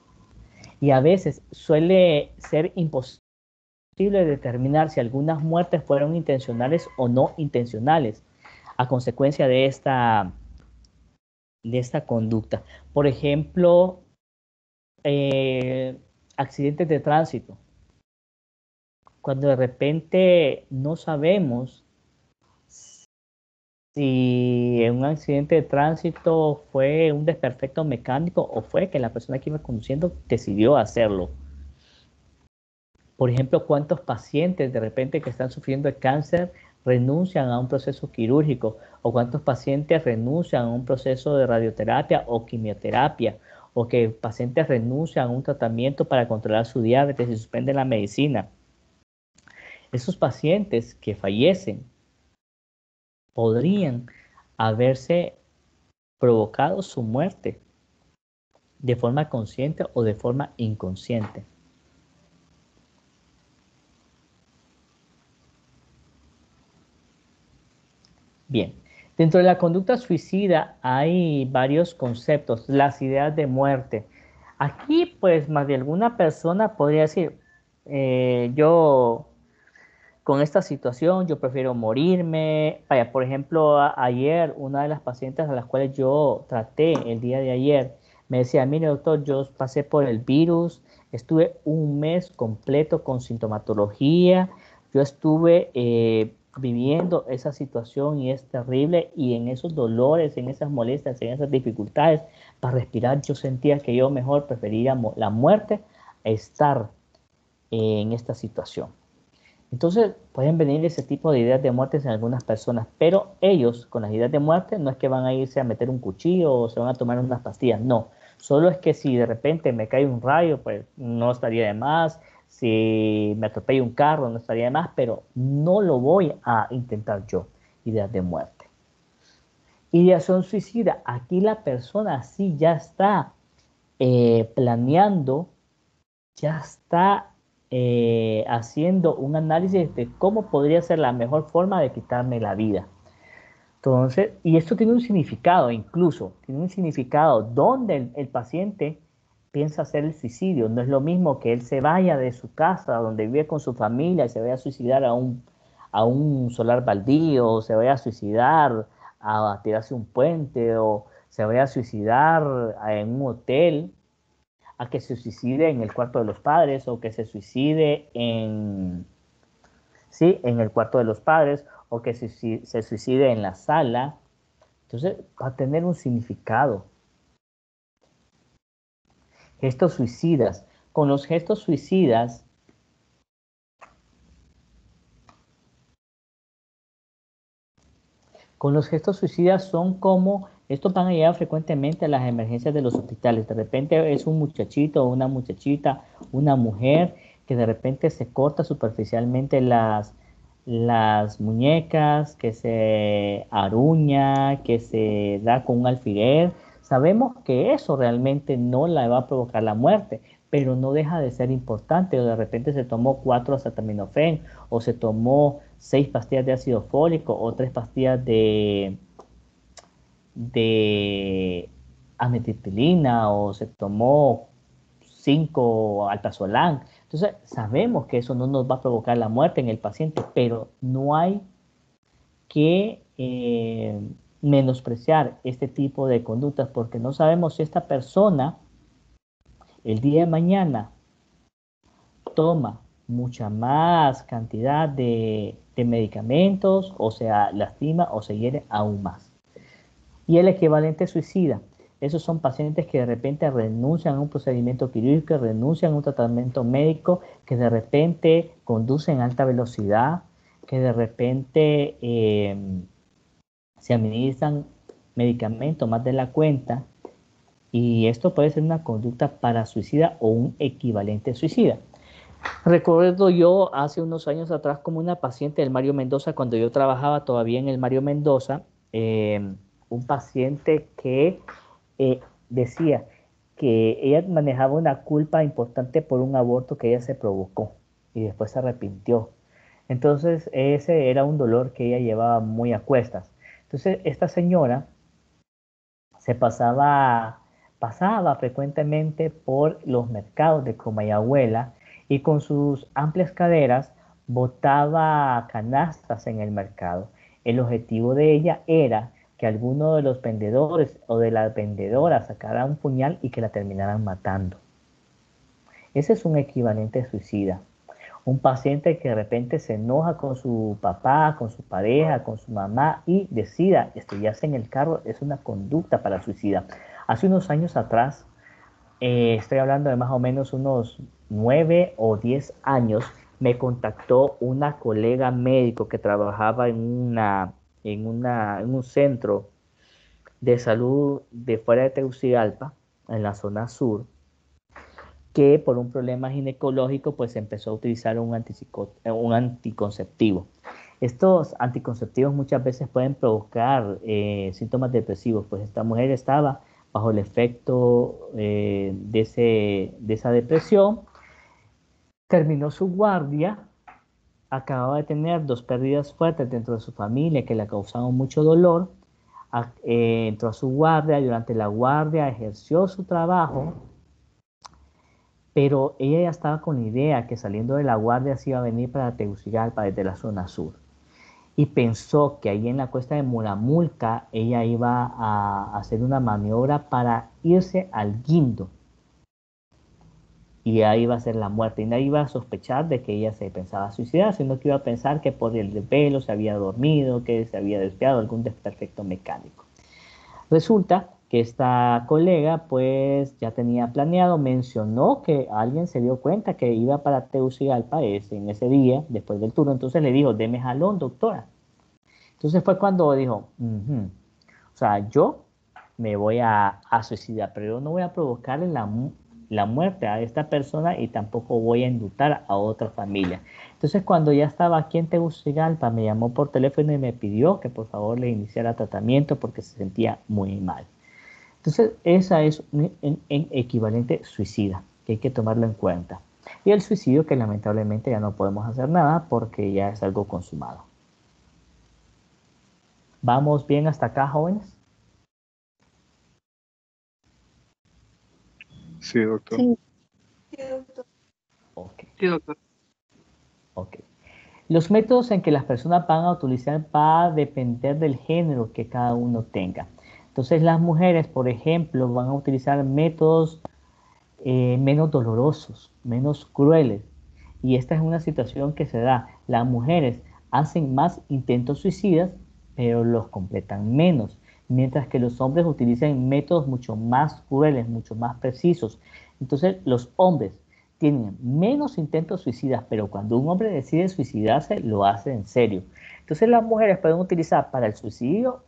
Y a veces suele ser imposible determinar si algunas muertes fueron intencionales o no intencionales a consecuencia de esta conducta. Por ejemplo, accidentes de tránsito. Cuando de repente no sabemos si en un accidente de tránsito fue un desperfecto mecánico o fue que la persona que iba conduciendo decidió hacerlo. Por ejemplo, ¿cuántos pacientes de repente que están sufriendo de cáncer renuncian a un proceso quirúrgico? ¿O cuántos pacientes renuncian a un proceso de radioterapia o quimioterapia? ¿O que pacientes renuncian a un tratamiento para controlar su diabetes y suspenden la medicina? Esos pacientes que fallecen podrían haberse provocado su muerte de forma consciente o de forma inconsciente. Bien, dentro de la conducta suicida hay varios conceptos, las ideas de muerte. Aquí, pues, más de alguna persona podría decir, yo con esta situación, yo prefiero morirme. Vaya, por ejemplo, ayer, una de las pacientes a las cuales yo traté el día de ayer, me decía, mire doctor, yo pasé por el virus, estuve un mes completo con sintomatología, yo estuve viviendo esa situación y es terrible, y en esos dolores, en esas molestias, en esas dificultades para respirar, yo sentía que yo mejor preferiría la muerte a estar en esta situación. Entonces pueden venir ese tipo de ideas de muerte en algunas personas, pero ellos con las ideas de muerte no es que van a irse a meter un cuchillo o se van a tomar unas pastillas, no. Solo es que si de repente me cae un rayo, pues no estaría de más. Si me atropella un carro, no estaría de más, pero no lo voy a intentar yo. Ideas de muerte. Ideación suicida. Aquí la persona sí ya está planeando ya está haciendo un análisis de cómo podría ser la mejor forma de quitarme la vida. Entonces, y esto tiene un significado, incluso, tiene un significado donde el paciente piensa hacer el suicidio. No es lo mismo que él se vaya de su casa, donde vive con su familia, y se vaya a suicidar a un solar baldío, o se vaya a suicidar a tirarse un puente, o se vaya a suicidar en un hotel, a que se suicide en el cuarto de los padres, o que se suicide ¿sí? en el cuarto de los padres, o que se suicide en la sala. Entonces va a tener un significado. Gestos suicidas. Con los gestos suicidas, son como, estos van a llegar frecuentemente a las emergencias de los hospitales. De repente es un muchachito o una muchachita, una mujer que de repente se corta superficialmente las muñecas, que se aruña, que se da con un alfiler. Sabemos que eso realmente no la va a provocar la muerte, pero no deja de ser importante. O de repente se tomó 4 acetaminofén, o se tomó 6 pastillas de ácido fólico, o 3 pastillas de amitriptilina, o se tomó 5 alprazolam. Entonces sabemos que eso no nos va a provocar la muerte en el paciente, pero no hay que menospreciar este tipo de conductas, porque no sabemos si esta persona el día de mañana toma mucha más cantidad de medicamentos, o se lastima o se hiere aún más. Y el equivalente suicida. Esos son pacientes que de repente renuncian a un procedimiento quirúrgico, renuncian a un tratamiento médico, que de repente conducen a alta velocidad, que de repente se administran medicamentos más de la cuenta, y esto puede ser una conducta para suicida o un equivalente suicida. Recuerdo yo hace unos años atrás como una paciente del Mario Mendoza, cuando yo trabajaba todavía en el Mario Mendoza, un paciente que decía que ella manejaba una culpa importante por un aborto que ella se provocó y después se arrepintió. Entonces ese era un dolor que ella llevaba muy a cuestas. Entonces esta señora se pasaba frecuentemente por los mercados de Comayagüela, y con sus amplias caderas botaba canastas en el mercado. El objetivo de ella era que alguno de los vendedores o de las vendedoras sacara un puñal y que la terminaran matando. Ese es un equivalente suicida. Un paciente que de repente se enoja con su papá, con su pareja, con su mamá, y decida estrellarse en el carro, es una conducta para suicida. Hace unos años atrás, estoy hablando de más o menos unos 9 o 10 años, me contactó una colega médico que trabajaba en un centro de salud de fuera de Tegucigalpa, en la zona sur, que por un problema ginecológico pues empezó a utilizar un anticonceptivo. Estos anticonceptivos muchas veces pueden provocar síntomas depresivos, pues esta mujer estaba bajo el efecto de esa depresión, terminó su guardia, acababa de tener 2 pérdidas fuertes dentro de su familia que le causaban mucho dolor, entró a su guardia, durante la guardia ejerció su trabajo, pero ella ya estaba con la idea que saliendo de la guardia se iba a venir para Tegucigalpa desde la zona sur. Y pensó que ahí en la cuesta de Muramulca ella iba a hacer una maniobra para irse al Guindo. Y ahí iba a ser la muerte. Y nadie iba a sospechar de que ella se pensaba suicidar, sino que iba a pensar que por el desvelo se había dormido, que se había desviado, algún desperfecto mecánico. Resulta que esta colega pues ya tenía planeado, mencionó que alguien se dio cuenta que iba para Tegucigalpa en ese día, después del turno, entonces le dijo, deme jalón, doctora. Entonces fue cuando dijo, o sea, yo me voy a suicidar, pero yo no voy a provocarle la muerte a esta persona y tampoco voy a indultar a otra familia. Entonces cuando ya estaba aquí en Tegucigalpa, me llamó por teléfono y me pidió que por favor le iniciara tratamiento porque se sentía muy mal. Entonces esa es un equivalente suicida que hay que tomarlo en cuenta. Y el suicidio, que lamentablemente ya no podemos hacer nada porque ya es algo consumado. ¿Vamos bien hasta acá, jóvenes? Sí, doctor. Sí. Ok, Sí, doctor. ok. Los métodos en que las personas van a utilizar va a depender del género que cada uno tenga. Entonces las mujeres, por ejemplo, van a utilizar métodos menos dolorosos, menos crueles. Y esta es una situación que se da. Las mujeres hacen más intentos suicidas, pero los completan menos. Mientras que los hombres utilizan métodos mucho más crueles, mucho más precisos. Entonces los hombres tienen menos intentos suicidas, pero cuando un hombre decide suicidarse, lo hace en serio. Entonces las mujeres pueden utilizar para el suicidio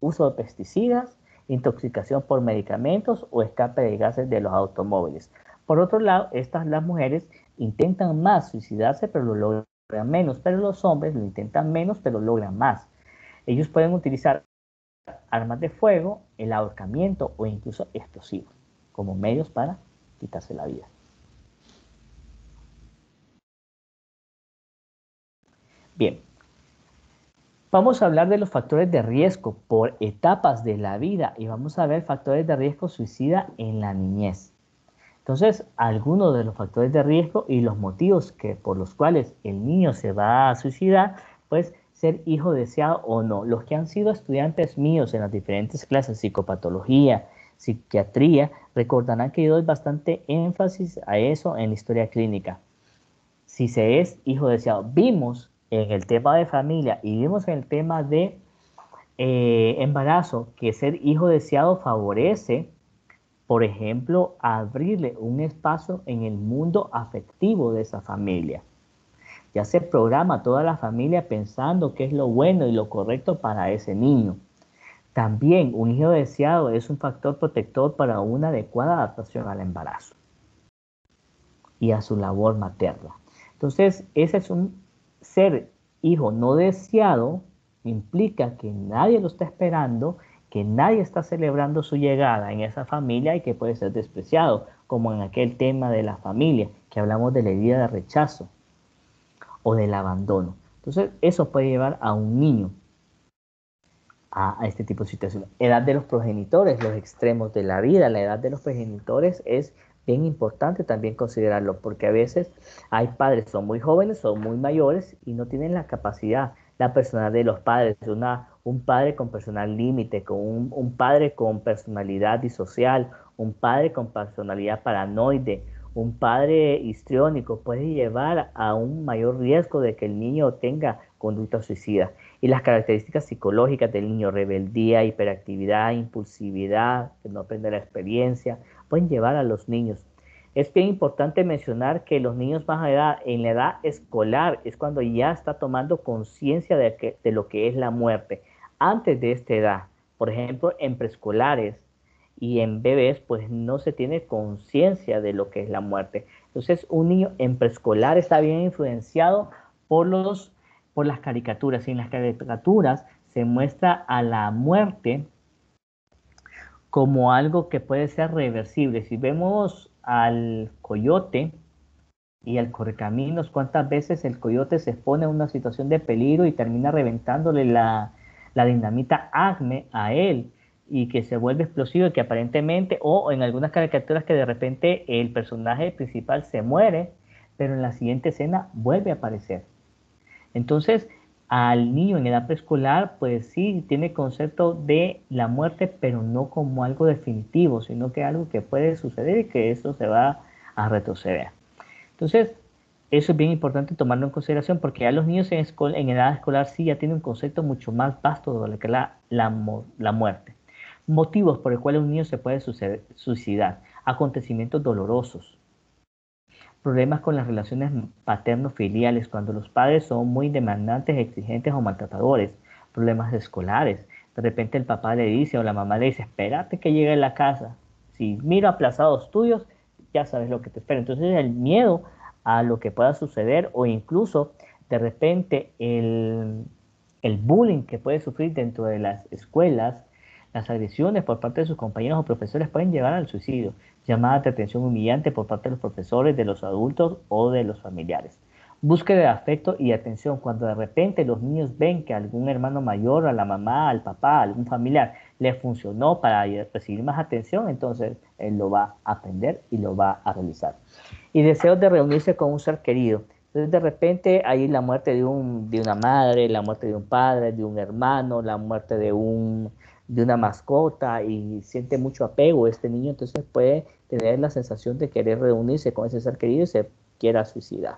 uso de pesticidas, intoxicación por medicamentos o escape de gases de los automóviles. Por otro lado, las mujeres intentan más suicidarse, pero lo logran menos, pero los hombres lo intentan menos, pero logran más. Ellos pueden utilizar armas de fuego, el ahorcamiento o incluso explosivos como medios para quitarse la vida. Bien, vamos a hablar de los factores de riesgo por etapas de la vida y vamos a ver factores de riesgo suicida en la niñez. Entonces, algunos de los factores de riesgo y los motivos por los cuales el niño se va a suicidar, pues ser hijo deseado o no. Los que han sido estudiantes míos en las diferentes clases, psicopatología, psiquiatría, recordarán que yo doy bastante énfasis a eso en la historia clínica. Si se es hijo deseado, vimos en el tema de familia y vimos en el tema de embarazo que ser hijo deseado favorece, por ejemplo, abrirle un espacio en el mundo afectivo de esa familia. Ya se programa toda la familia pensando qué es lo bueno y lo correcto para ese niño. También un hijo deseado es un factor protector para una adecuada adaptación al embarazo y a su labor materna. Entonces, ese es un ser hijo no deseado, implica que nadie lo está esperando, que nadie está celebrando su llegada en esa familia y que puede ser despreciado, como en aquel tema de la familia, que hablamos de la herida de rechazo o del abandono. Entonces, eso puede llevar a un niño a este tipo de situaciones. Edad de los progenitores, los extremos de la vida. La edad de los progenitores es bien importante también considerarlo, porque a veces hay padres que son muy jóvenes, son muy mayores y no tienen la capacidad, la personalidad de los padres. Un padre con personal límite, con un padre con personalidad disocial, un padre con personalidad paranoide, un padre histriónico puede llevar a un mayor riesgo de que el niño tenga conducta suicida. Y las características psicológicas del niño, rebeldía, hiperactividad, impulsividad, que no aprende la experiencia, pueden llevar a los niños. Es bien importante mencionar que los niños más edad, en la edad escolar, es cuando ya está tomando conciencia de lo que es la muerte. Antes de esta edad, por ejemplo, en preescolares y en bebés, pues no se tiene conciencia de lo que es la muerte. Entonces, un niño en preescolar está bien influenciado por las caricaturas. Y en las caricaturas se muestra a la muerte como algo que puede ser reversible. Si vemos al coyote y al correcaminos, cuántas veces el coyote se expone a una situación de peligro y termina reventándole la dinamita ACME a él y que se vuelve explosivo y que aparentemente, o en algunas caricaturas que de repente el personaje principal se muere, pero en la siguiente escena vuelve a aparecer. Entonces, al niño en edad preescolar, pues sí, tiene concepto de la muerte, pero no como algo definitivo, sino que algo que puede suceder y que eso se va a retroceder. Entonces, eso es bien importante tomarlo en consideración porque ya los niños en edad escolar sí ya tienen un concepto mucho más vasto de lo que es la muerte. Motivos por los cuales un niño se puede suicidar. Acontecimientos dolorosos. Problemas con las relaciones paterno-filiales, cuando los padres son muy demandantes, exigentes o maltratadores. Problemas escolares. De repente el papá le dice o la mamá le dice, espérate que llegue a la casa. Si miro aplazados tuyos, ya sabes lo que te espera. Entonces el miedo a lo que pueda suceder o incluso de repente el bullying que puede sufrir dentro de las escuelas, las agresiones por parte de sus compañeros o profesores pueden llevar al suicidio. llamadas de atención humillante por parte de los profesores, de los adultos o de los familiares. Búsqueda de afecto y atención. Cuando de repente los niños ven que algún hermano mayor, a la mamá, al papá, a algún familiar, le funcionó para recibir más atención, entonces él lo va a aprender y lo va a realizar. Y deseos de reunirse con un ser querido. Entonces de repente hay la muerte de una madre, la muerte de un padre, de un hermano, la muerte de una mascota y siente mucho apego este niño, entonces puede tener la sensación de querer reunirse con ese ser querido y se quiera suicidar.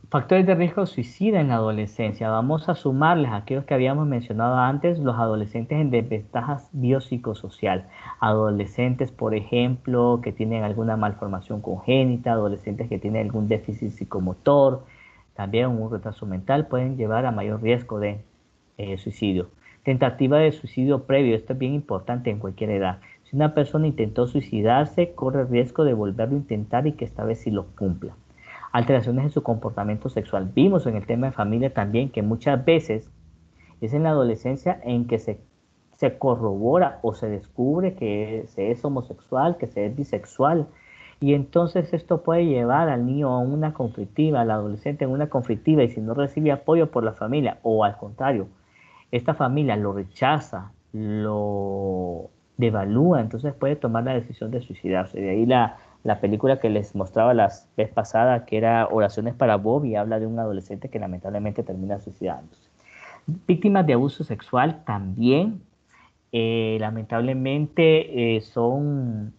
Factores de riesgo suicida en la adolescencia. Vamos a sumarles a aquellos que habíamos mencionado antes, los adolescentes en desventajas biopsicosocial. Adolescentes, por ejemplo, que tienen alguna malformación congénita, adolescentes que tienen algún déficit psicomotor, también un retraso mental, pueden llevar a mayor riesgo de suicidio. Tentativa de suicidio previo, esto es bien importante en cualquier edad. Si una persona intentó suicidarse, corre el riesgo de volverlo a intentar y que esta vez sí lo cumpla. Alteraciones en su comportamiento sexual. Vimos en el tema de familia también que muchas veces es en la adolescencia en que se corrobora o se descubre que se es homosexual, que se es bisexual. Y entonces esto puede llevar al niño a una conflictiva, al adolescente en una conflictiva, y si no recibe apoyo por la familia, o al contrario, esta familia lo rechaza, lo devalúa, entonces puede tomar la decisión de suicidarse. De ahí la película que les mostraba la vez pasada, que era Oraciones para Bob, y habla de un adolescente que lamentablemente termina suicidándose. Víctimas de abuso sexual también, lamentablemente son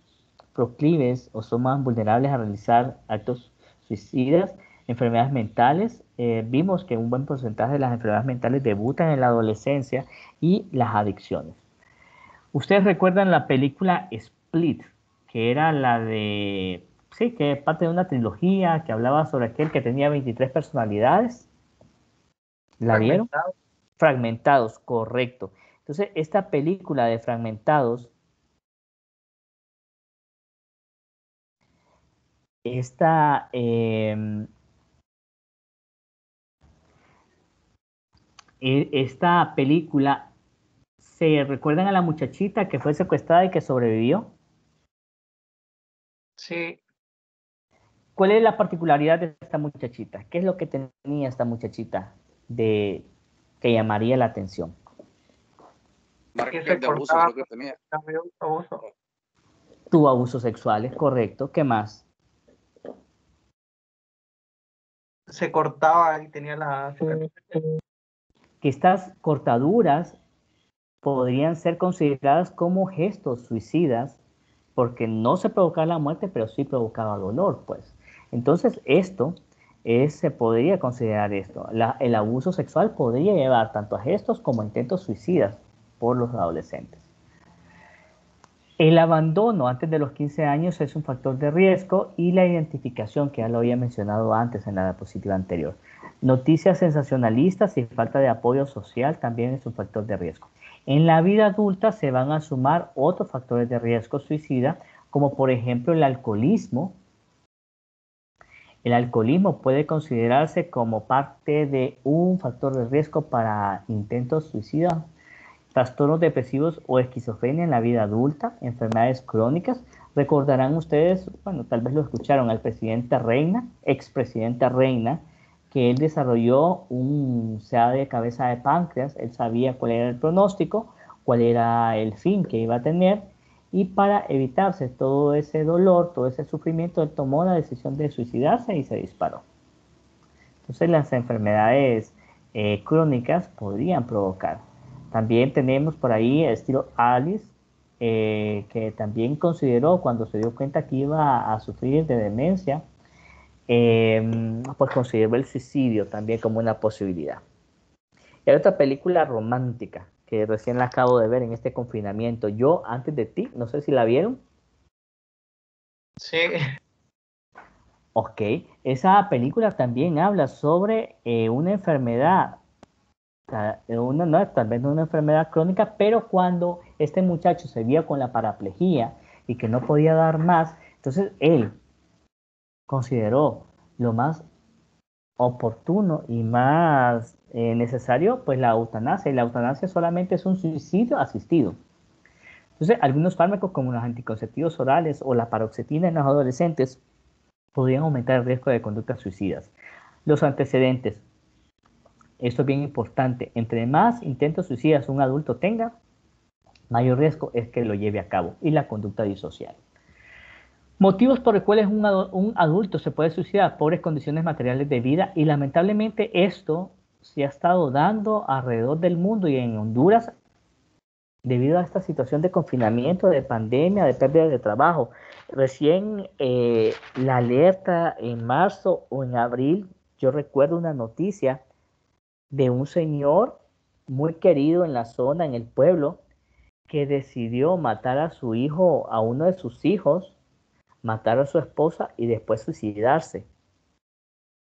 proclives o son más vulnerables a realizar actos suicidas. Enfermedades mentales, vimos que un buen porcentaje de las enfermedades mentales debutan en la adolescencia, y las adicciones. Ustedes recuerdan la película Split, que era la de, sí, que es parte de una trilogía que hablaba sobre aquel que tenía 23 personalidades. ¿La vieron? Fragmentados, correcto. Entonces, esta película de Fragmentados, esta película, ¿se recuerdan a la muchachita que fue secuestrada y que sobrevivió? Sí. ¿Cuál es la particularidad de esta muchachita? ¿Qué es lo que tenía esta muchachita que llamaría la atención? Marcas de abuso creo que tenía. Abuso. Tuvo abusos sexuales, correcto. ¿Qué más? Se cortaba y tenía la... Que estas cortaduras podrían ser consideradas como gestos suicidas, porque no se provocaba la muerte, pero sí provocaba dolor, pues. Entonces, se podría considerar esto. El abuso sexual podría llevar tanto a gestos como a intentos suicidas por los adolescentes. El abandono antes de los 15 años es un factor de riesgo, y la identificación, que ya lo había mencionado antes en la diapositiva anterior. Noticias sensacionalistas y falta de apoyo social también es un factor de riesgo. En la vida adulta se van a sumar otros factores de riesgo suicida, como por ejemplo el alcoholismo. El alcoholismo puede considerarse como parte de un factor de riesgo para intentos suicidas. Trastornos depresivos o esquizofrenia en la vida adulta, enfermedades crónicas. Recordarán ustedes, bueno, tal vez lo escucharon, al presidente Reina, expresidente Reina, que él desarrolló un SEA de cabeza de páncreas. Él sabía cuál era el pronóstico, cuál era el fin que iba a tener, y para evitarse todo ese dolor, todo ese sufrimiento, él tomó la decisión de suicidarse y se disparó. Entonces las enfermedades crónicas podrían provocar. También tenemos por ahí el estilo Alice, que también consideró, cuando se dio cuenta que iba a sufrir de demencia, pues consideró el suicidio también como una posibilidad. Y hay otra película romántica que recién la acabo de ver en este confinamiento, Yo antes de ti, no sé si la vieron. Sí. Ok, esa película también habla sobre una enfermedad, tal vez no una enfermedad crónica, pero cuando este muchacho se vio con la paraplegia y que no podía dar más, entonces él consideró lo más oportuno y más necesario, pues la eutanasia. Y la eutanasia solamente es un suicidio asistido. Entonces, algunos fármacos como los anticonceptivos orales o la paroxetina en los adolescentes podrían aumentar el riesgo de conductas suicidas. Los antecedentes. Esto es bien importante. Entre más intentos suicidas un adulto tenga, mayor riesgo es que lo lleve a cabo. Y la conducta disocial. Motivos por los cuales un adulto se puede suicidar: pobres condiciones materiales de vida, y lamentablemente esto se ha estado dando alrededor del mundo y en Honduras debido a esta situación de confinamiento, de pandemia, de pérdida de trabajo. Recién la alerta en marzo o en abril, yo recuerdo una noticia de un señor muy querido en la zona, en el pueblo, que decidió matar a su hijo, a uno de sus hijos, matar a su esposa y después suicidarse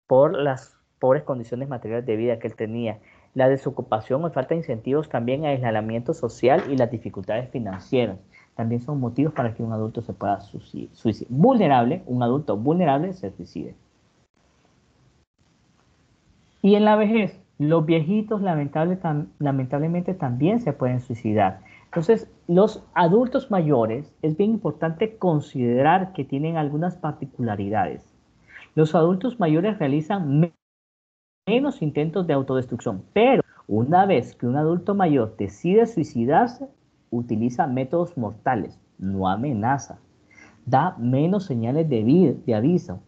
por las pobres condiciones materiales de vida que él tenía. La desocupación o falta de incentivos, también aislamiento social y las dificultades financieras también son motivos para que un adulto se pueda suicidar. Un adulto vulnerable se suicide. Y en la vejez, los viejitos lamentablemente también se pueden suicidar. Entonces, los adultos mayores es bien importante considerar que tienen algunas particularidades. Los adultos mayores realizan menos intentos de autodestrucción, pero una vez que un adulto mayor decide suicidarse, utiliza métodos mortales, no amenaza, da menos señales de aviso.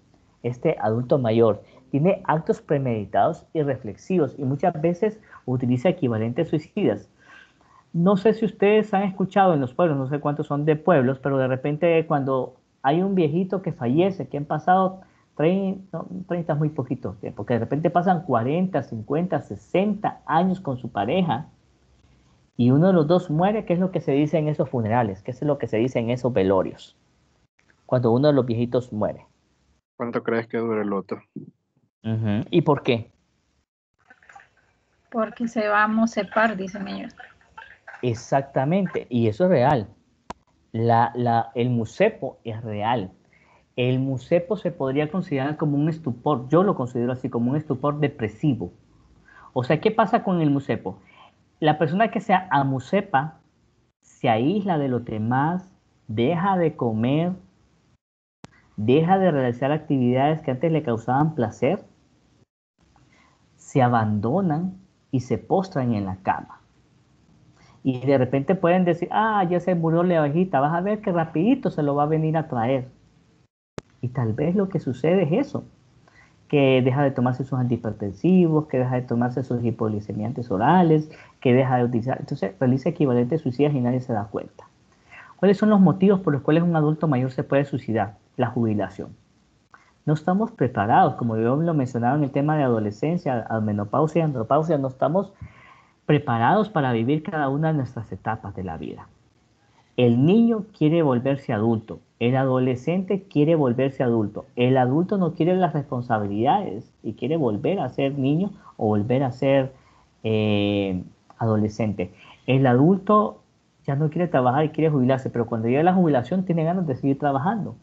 Este adulto mayor tiene actos premeditados y reflexivos y muchas veces utiliza equivalentes suicidas. No sé si ustedes han escuchado en los pueblos, no sé cuántos son de pueblos, pero de repente cuando hay un viejito que fallece, que han pasado 30 es muy poquito, porque de repente pasan 40, 50, 60 años con su pareja y uno de los dos muere, ¿qué es lo que se dice en esos funerales? ¿Qué es lo que se dice en esos velorios? Cuando uno de los viejitos muere. ¿Cuánto crees que dure el luto? ¿Y por qué? Porque se va a mosepar, dicen ellos. Exactamente, y eso es real. El musepo es real. El musepo se podría considerar como un estupor, yo lo considero así, como un estupor depresivo. O sea, ¿qué pasa con el musepo? La persona que se amusepa se aísla de los demás, deja de comer, deja de realizar actividades que antes le causaban placer, se abandonan y se postran en la cama. Y de repente pueden decir, ya se murió la abejita, vas a ver que rapidito se lo va a venir a traer. Y tal vez lo que sucede es eso, que deja de tomarse sus antihipertensivos, que deja de tomarse sus hipoglicemiantes orales, que deja de utilizar, entonces realiza equivalentes suicidas y nadie se da cuenta. ¿Cuáles son los motivos por los cuales un adulto mayor se puede suicidar? La jubilación. No estamos preparados, como yo lo mencionaba en el tema de adolescencia, menopausia y andropausia, no estamos preparados para vivir cada una de nuestras etapas de la vida. El niño quiere volverse adulto, el adolescente quiere volverse adulto, el adulto no quiere las responsabilidades y quiere volver a ser niño o volver a ser adolescente. El adulto ya no quiere trabajar y quiere jubilarse, pero cuando llega la jubilación tiene ganas de seguir trabajando.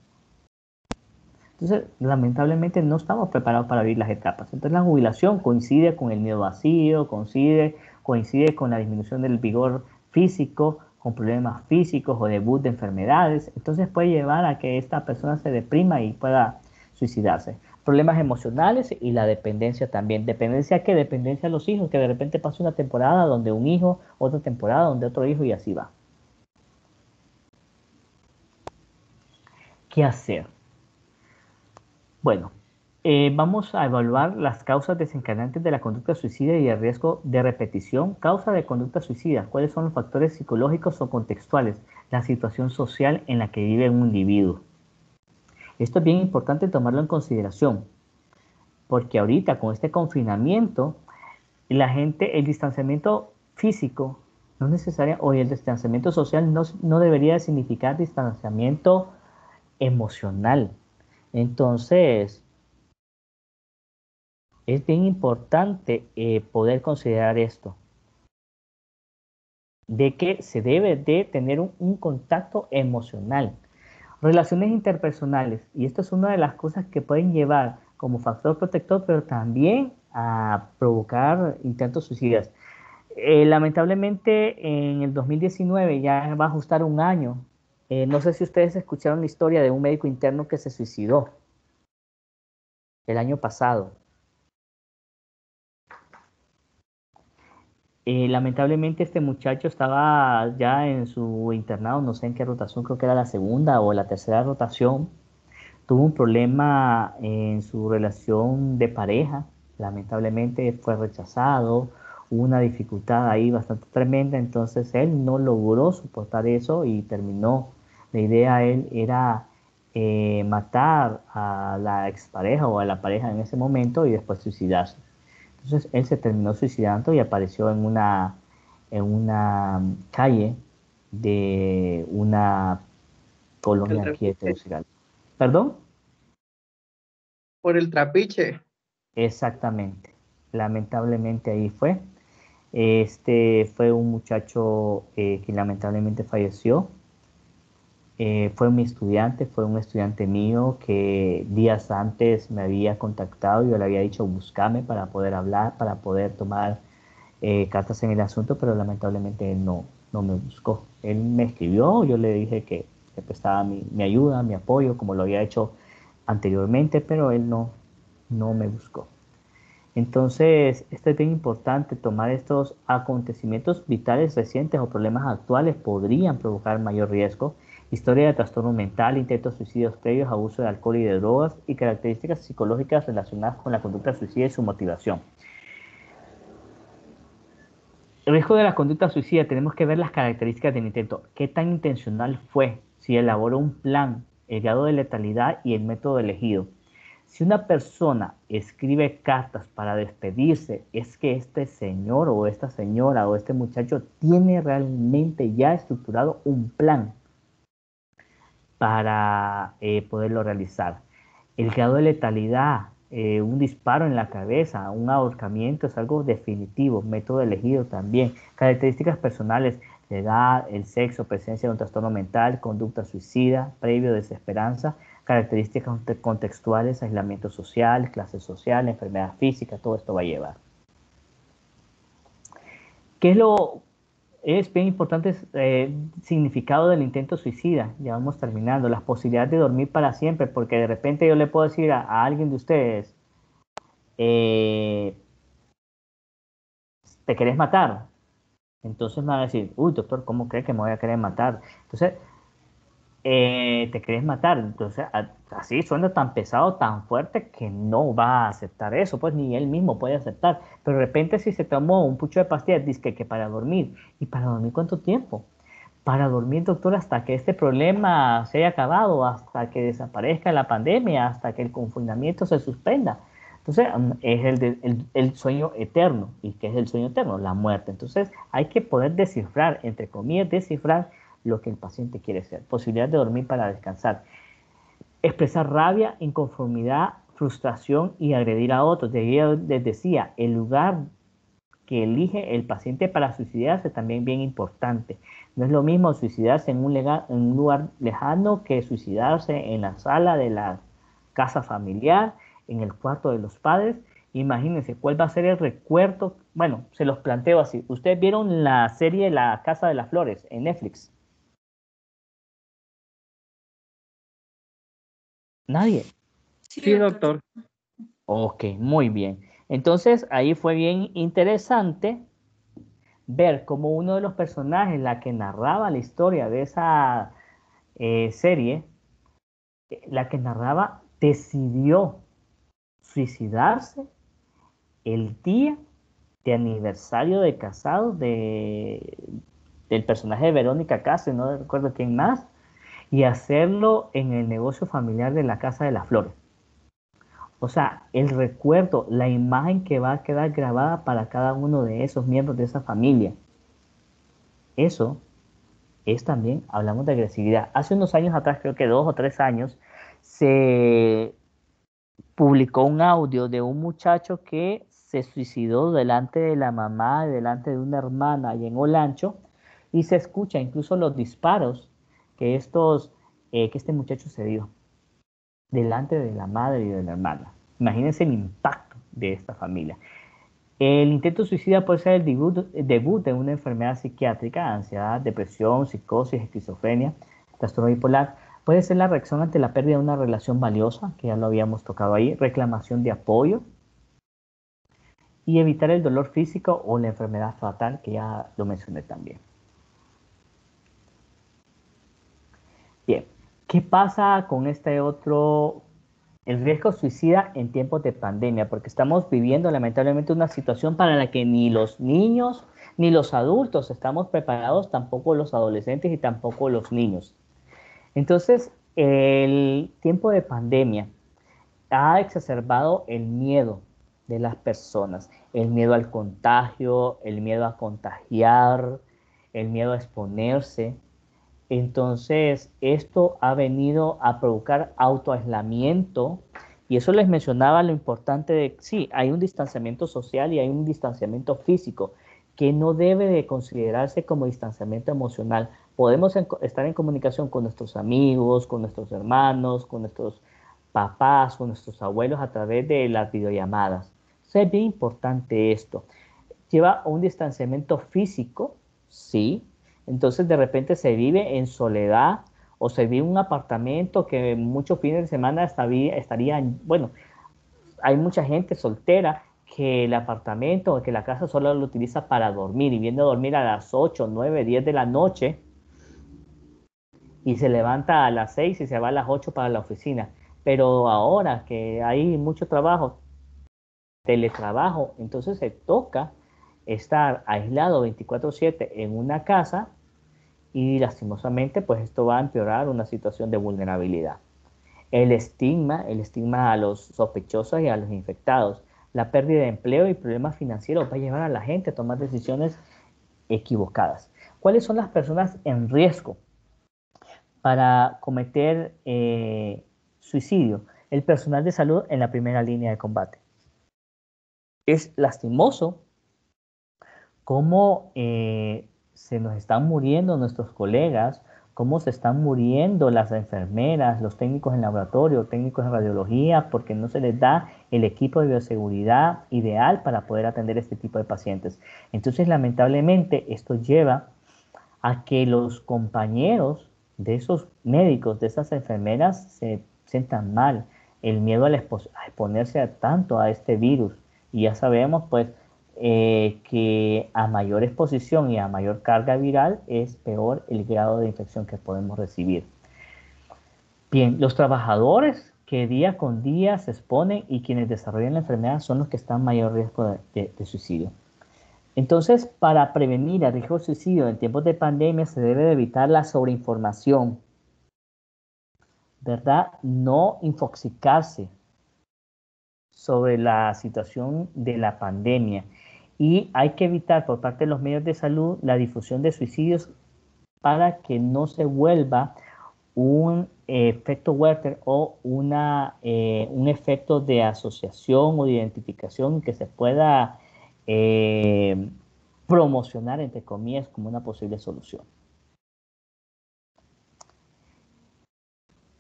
Entonces, lamentablemente no estamos preparados para vivir las etapas. Entonces, la jubilación coincide con el miedo vacío, coincide con la disminución del vigor físico, con problemas físicos o debut de enfermedades. Entonces, puede llevar a que esta persona se deprima y pueda suicidarse. Problemas emocionales y la dependencia también. ¿Dependencia qué? Dependencia a los hijos, que de repente pasa una temporada donde un hijo, otra temporada donde otro hijo y así va. ¿Qué hacer? Bueno, vamos a evaluar las causas desencadenantes de la conducta suicida y el riesgo de repetición. Causa de conducta suicida. ¿Cuáles son los factores psicológicos o contextuales? La situación social en la que vive un individuo. Esto es bien importante tomarlo en consideración, porque ahorita con este confinamiento, el distanciamiento físico no necesaria, o el distanciamiento social no debería significar distanciamiento emocional. Entonces, es bien importante poder considerar esto, de que se debe de tener un contacto emocional. Relaciones interpersonales, y esto es una de las cosas que pueden llevar como factor protector, pero también a provocar intentos suicidas. Lamentablemente en el 2019 ya va a ajustar un año. No sé si ustedes escucharon la historia de un médico interno que se suicidó el año pasado. Lamentablemente este muchacho estaba ya en su internado, no sé en qué rotación, creo que era la segunda o la tercera rotación. Tuvo un problema en su relación de pareja, lamentablemente fue rechazado, hubo una dificultad ahí bastante tremenda, entonces él no logró soportar eso y terminó. La idea de él era matar a la expareja o a la pareja en ese momento y después suicidarse. Entonces él se terminó suicidando y apareció en una calle de una El colonia aquí de trapiche. Tegucigalpa. ¿Perdón? Por el trapiche. Exactamente. Lamentablemente ahí fue. Este fue un muchacho que lamentablemente falleció. Fue mi estudiante, fue un estudiante mío que días antes me había contactado. Yo le había dicho buscame para poder hablar, para poder tomar cartas en el asunto, pero lamentablemente él no me buscó. Él me escribió, yo le dije que prestaba mi ayuda, mi apoyo, como lo había hecho anteriormente, pero él no me buscó. Entonces, esto es bien importante, tomar estos acontecimientos vitales recientes o problemas actuales podrían provocar mayor riesgo. Historia de trastorno mental, intentos suicidios previos, abuso de alcohol y de drogas y características psicológicas relacionadas con la conducta suicida y su motivación. El riesgo de la conducta suicida, tenemos que ver las características del intento. ¿Qué tan intencional fue? Si elaboró un plan, el grado de letalidad y el método elegido. Si una persona escribe cartas para despedirse, es que este señor o esta señora o este muchacho tiene realmente ya estructurado un plan para poderlo realizar. El grado de letalidad, un disparo en la cabeza, un ahorcamiento es algo definitivo, método elegido también. Características personales, la edad, el sexo, presencia de un trastorno mental, conducta suicida, previo desesperanza, características contextuales, aislamiento social, clase social, enfermedad física, todo esto va a llevar. ¿Qué es bien importante significado del intento suicida? Ya vamos terminando. Las posibilidades de dormir para siempre, porque de repente yo le puedo decir a alguien de ustedes, ¿te querés matar? Entonces me van a decir, uy, doctor, ¿cómo cree que me voy a querer matar? Entonces, te querés matar. Entonces, así suena tan pesado, tan fuerte que no va a aceptar eso, pues ni él mismo puede aceptar. Pero de repente si se tomó un pucho de pastillas, dice que para dormir. ¿Y para dormir cuánto tiempo? Para dormir, doctor, hasta que este problema se haya acabado, hasta que desaparezca la pandemia, hasta que el confinamiento se suspenda. Entonces, es el sueño eterno. ¿Y qué es el sueño eterno? La muerte. Entonces, hay que poder descifrar, entre comillas, descifrar lo que el paciente quiere ser. Posibilidad de dormir para descansar. Expresar rabia, inconformidad, frustración y agredir a otros. De ahí les decía, el lugar que elige el paciente para suicidarse también bien importante. No es lo mismo suicidarse en un lugar lejano que suicidarse en la sala de la casa familiar, en el cuarto de los padres. Imagínense cuál va a ser el recuerdo. Bueno, se los planteo así. ¿Ustedes vieron la serie La Casa de las Flores en Netflix? Nadie. Sí, doctor. Ok, muy bien. Entonces ahí fue bien interesante ver cómo uno de los personajes, la que narraba la historia de esa serie, la que narraba, decidió suicidarse el día de aniversario de casados del personaje de Verónica Castro, no recuerdo quién más, y hacerlo en el negocio familiar de la Casa de las Flores. O sea, el recuerdo, la imagen que va a quedar grabada para cada uno de esos miembros de esa familia. Eso es también, hablamos de agresividad. Hace unos años atrás, creo que 2 o 3 años, se publicó un audio de un muchacho que se suicidó delante de la mamá, delante de una hermana allá en Olancho, y se escucha incluso los disparos que este muchacho se dio delante de la madre y de la hermana. Imagínense el impacto de esta familia. El intento suicida puede ser el debut de una enfermedad psiquiátrica, ansiedad, depresión, psicosis, esquizofrenia, trastorno bipolar. Puede ser la reacción ante la pérdida de una relación valiosa, que ya lo habíamos tocado ahí, reclamación de apoyo, y evitar el dolor físico o la enfermedad fatal, que ya lo mencioné también. Bien, ¿qué pasa con este otro, el riesgo suicida en tiempos de pandemia? Porque estamos viviendo lamentablemente una situación para la que ni los niños ni los adultos estamos preparados, tampoco los adolescentes y tampoco los niños. Entonces, el tiempo de pandemia ha exacerbado el miedo de las personas, el miedo al contagio, el miedo a contagiar, el miedo a exponerse. Entonces, esto ha venido a provocar autoaislamiento, y eso les mencionaba lo importante de, sí, hay un distanciamiento social y hay un distanciamiento físico, que no debe de considerarse como distanciamiento emocional. Podemos estar en comunicación con nuestros amigos, con nuestros hermanos, con nuestros papás, con nuestros abuelos a través de las videollamadas. Es bien importante esto. Lleva un distanciamiento físico, sí. Entonces de repente se vive en soledad o se vive en un apartamento que muchos fines de semana estarían, bueno, hay mucha gente soltera que el apartamento o que la casa solo lo utiliza para dormir y viene a dormir a las 8, 9, 10 de la noche y se levanta a las 6 y se va a las 8 para la oficina. Pero ahora que hay mucho trabajo, teletrabajo, entonces se toca estar aislado 24/7 en una casa y lastimosamente pues esto va a empeorar una situación de vulnerabilidad. El estigma a los sospechosos y a los infectados, la pérdida de empleo y problemas financieros va a llevar a la gente a tomar decisiones equivocadas. ¿Cuáles son las personas en riesgo para cometer suicidio? El personal de salud en la primera línea de combate. Es lastimoso cómo se nos están muriendo nuestros colegas, cómo se están muriendo las enfermeras, los técnicos en laboratorio, técnicos en radiología, porque no se les da el equipo de bioseguridad ideal para poder atender este tipo de pacientes. Entonces, lamentablemente, esto lleva a que los compañeros de esos médicos, de esas enfermeras, se sientan mal. El miedo a exponerse tanto a este virus. Y ya sabemos, pues, que a mayor exposición y a mayor carga viral es peor el grado de infección que podemos recibir. Bien, los trabajadores que día con día se exponen y quienes desarrollan la enfermedad son los que están en mayor riesgo de suicidio. Entonces, para prevenir el riesgo de suicidio en tiempos de pandemia se debe de evitar la sobreinformación, ¿verdad? No infoxicarse sobre la situación de la pandemia. Y hay que evitar por parte de los medios de salud la difusión de suicidios para que no se vuelva un efecto Werther o un efecto de asociación o de identificación que se pueda promocionar, entre comillas, como una posible solución.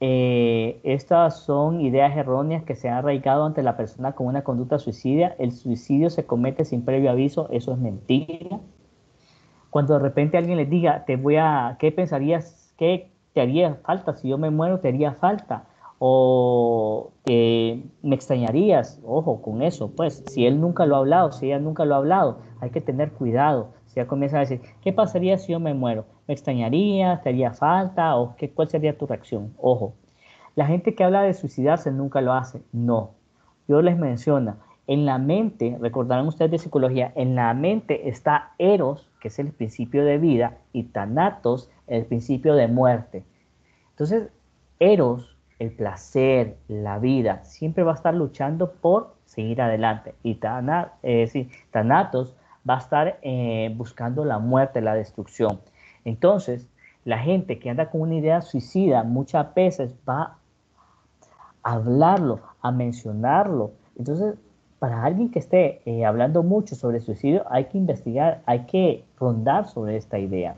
Estas son ideas erróneas que se han arraigado ante la persona con una conducta suicida. El suicidio se comete sin previo aviso, eso es mentira. Cuando de repente alguien les diga, ¿qué pensarías, qué te haría falta? Si yo me muero, ¿te haría falta? O me extrañarías, ojo con eso, pues, si él nunca lo ha hablado, si ella nunca lo ha hablado, hay que tener cuidado. Si ella comienza a decir, ¿qué pasaría si yo me muero? ¿Me extrañarías? ¿Te haría falta? ¿O cuál sería tu reacción? Ojo, la gente que habla de suicidarse nunca lo hace, no. Yo les menciono, en la mente, recordarán ustedes de psicología, en la mente está Eros, que es el principio de vida, y Thanatos, el principio de muerte. Entonces, Eros, el placer, la vida, siempre va a estar luchando por seguir adelante. Y Thanatos va a estar buscando la muerte, la destrucción. Entonces, la gente que anda con una idea suicida muchas veces va a hablarlo, a mencionarlo. Entonces, para alguien que esté hablando mucho sobre suicidio, hay que investigar, hay que rondar sobre esta idea.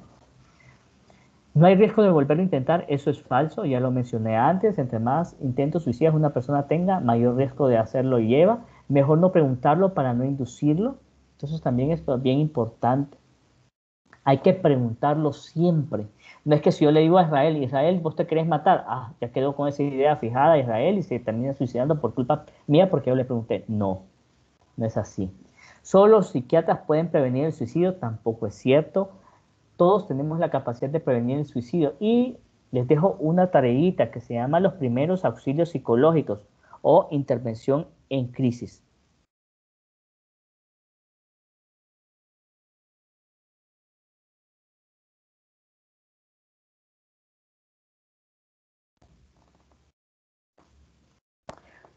No hay riesgo de volverlo a intentar, eso es falso, ya lo mencioné antes, entre más intentos suicidas una persona tenga, mayor riesgo de hacerlo lleva, mejor no preguntarlo para no inducirlo, entonces también es bien importante. Hay que preguntarlo siempre. No es que si yo le digo a Israel, Israel, ¿vos te querés matar? Ah, ya quedó con esa idea fijada a Israel y se termina suicidando por culpa mía porque yo le pregunté. No, no es así. Solo los psiquiatras pueden prevenir el suicidio, tampoco es cierto. Todos tenemos la capacidad de prevenir el suicidio. Y les dejo una tareita que se llama los primeros auxilios psicológicos o intervención en crisis.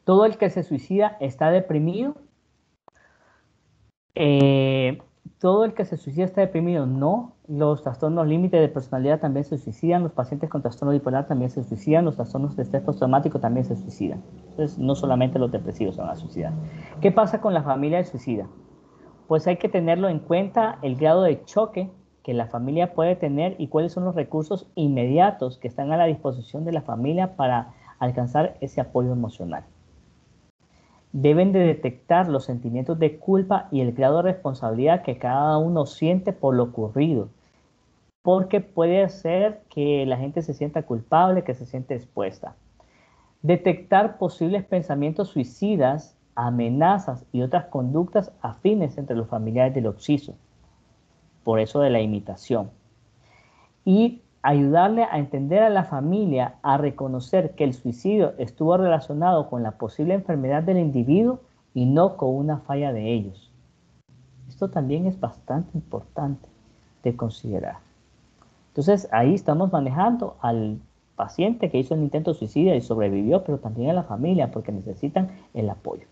Todo el que se suicida está deprimido. Todo el que se suicida está deprimido. No, los trastornos límite de personalidad también se suicidan, los pacientes con trastorno bipolar también se suicidan, los trastornos de estrés postraumático también se suicidan. Entonces, no solamente los depresivos se van a suicidar. ¿Qué pasa con la familia del suicida? Pues hay que tenerlo en cuenta el grado de choque que la familia puede tener y cuáles son los recursos inmediatos que están a la disposición de la familia para alcanzar ese apoyo emocional. Deben de detectar los sentimientos de culpa y el grado de responsabilidad que cada uno siente por lo ocurrido, porque puede ser que la gente se sienta culpable, que se siente expuesta. Detectar posibles pensamientos suicidas, amenazas y otras conductas afines entre los familiares del occiso, por eso de la imitación. Y ayudarle a entender a la familia a reconocer que el suicidio estuvo relacionado con la posible enfermedad del individuo y no con una falla de ellos. Esto también es bastante importante de considerar. Entonces ahí estamos manejando al paciente que hizo el intento de suicidio y sobrevivió, pero también a la familia porque necesitan el apoyo.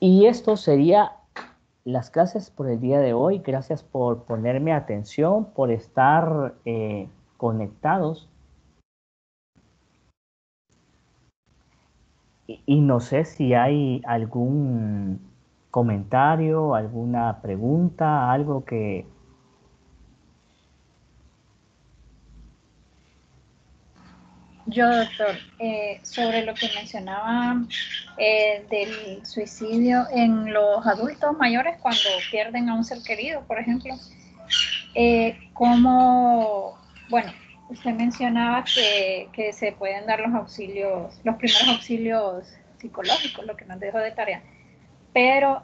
Y esto sería las clases por el día de hoy. Gracias por ponerme atención, por estar conectados. Y no sé si hay algún comentario, alguna pregunta, algo que... Yo, doctor, sobre lo que mencionaba del suicidio en los adultos mayores cuando pierden a un ser querido, por ejemplo, ¿cómo, bueno, usted mencionaba que se pueden dar los auxilios, los primeros auxilios psicológicos, lo que nos dejó de tarea? Pero,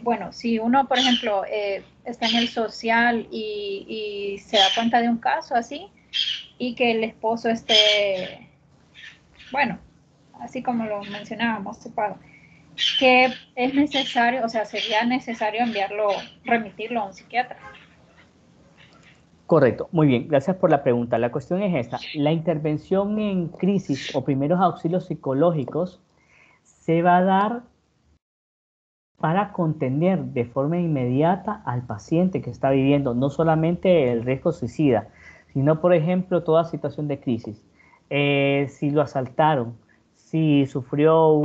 bueno, si uno, por ejemplo, está en el social y se da cuenta de un caso así, y que el esposo esté, bueno, así como lo mencionábamos, separado, que es necesario, o sea, sería necesario enviarlo, remitirlo a un psiquiatra. Correcto, muy bien, gracias por la pregunta. La cuestión es esta, la intervención en crisis o primeros auxilios psicológicos se va a dar para contener de forma inmediata al paciente que está viviendo no solamente el riesgo suicida, sino, por ejemplo, toda situación de crisis. Si lo asaltaron, si sufrió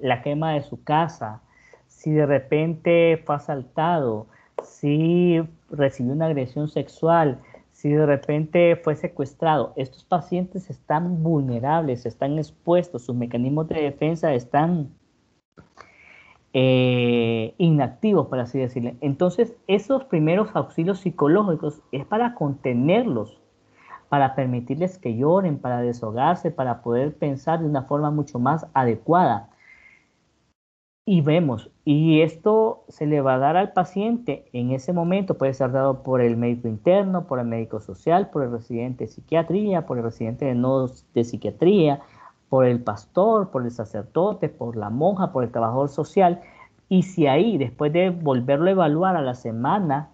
la quema de su casa, si de repente fue asaltado, si recibió una agresión sexual, si de repente fue secuestrado. Estos pacientes están vulnerables, están expuestos, sus mecanismos de defensa están inactivos, por así decirlo. Entonces, esos primeros auxilios psicológicos es para contenerlos, para permitirles que lloren, para deshogarse, para poder pensar de una forma mucho más adecuada. Y vemos, y esto se le va a dar al paciente en ese momento, puede ser dado por el médico interno, por el médico social, por el residente de psiquiatría, por el residente de nodos de psiquiatría, por el pastor, por el sacerdote, por la monja, por el trabajador social. Y si ahí, después de volverlo a evaluar a la semana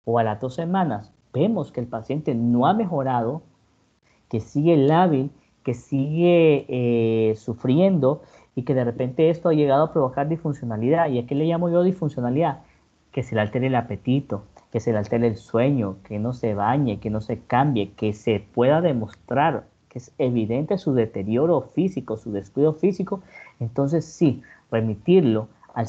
o a las 2 semanas, vemos que el paciente no ha mejorado, que sigue lábil, que sigue sufriendo y que de repente esto ha llegado a provocar disfuncionalidad. ¿Y a qué le llamo yo disfuncionalidad? Que se le altere el apetito, que se le altere el sueño, que no se bañe, que no se cambie, que se pueda demostrar que es evidente su deterioro físico, su descuido físico. Entonces sí, remitirlo al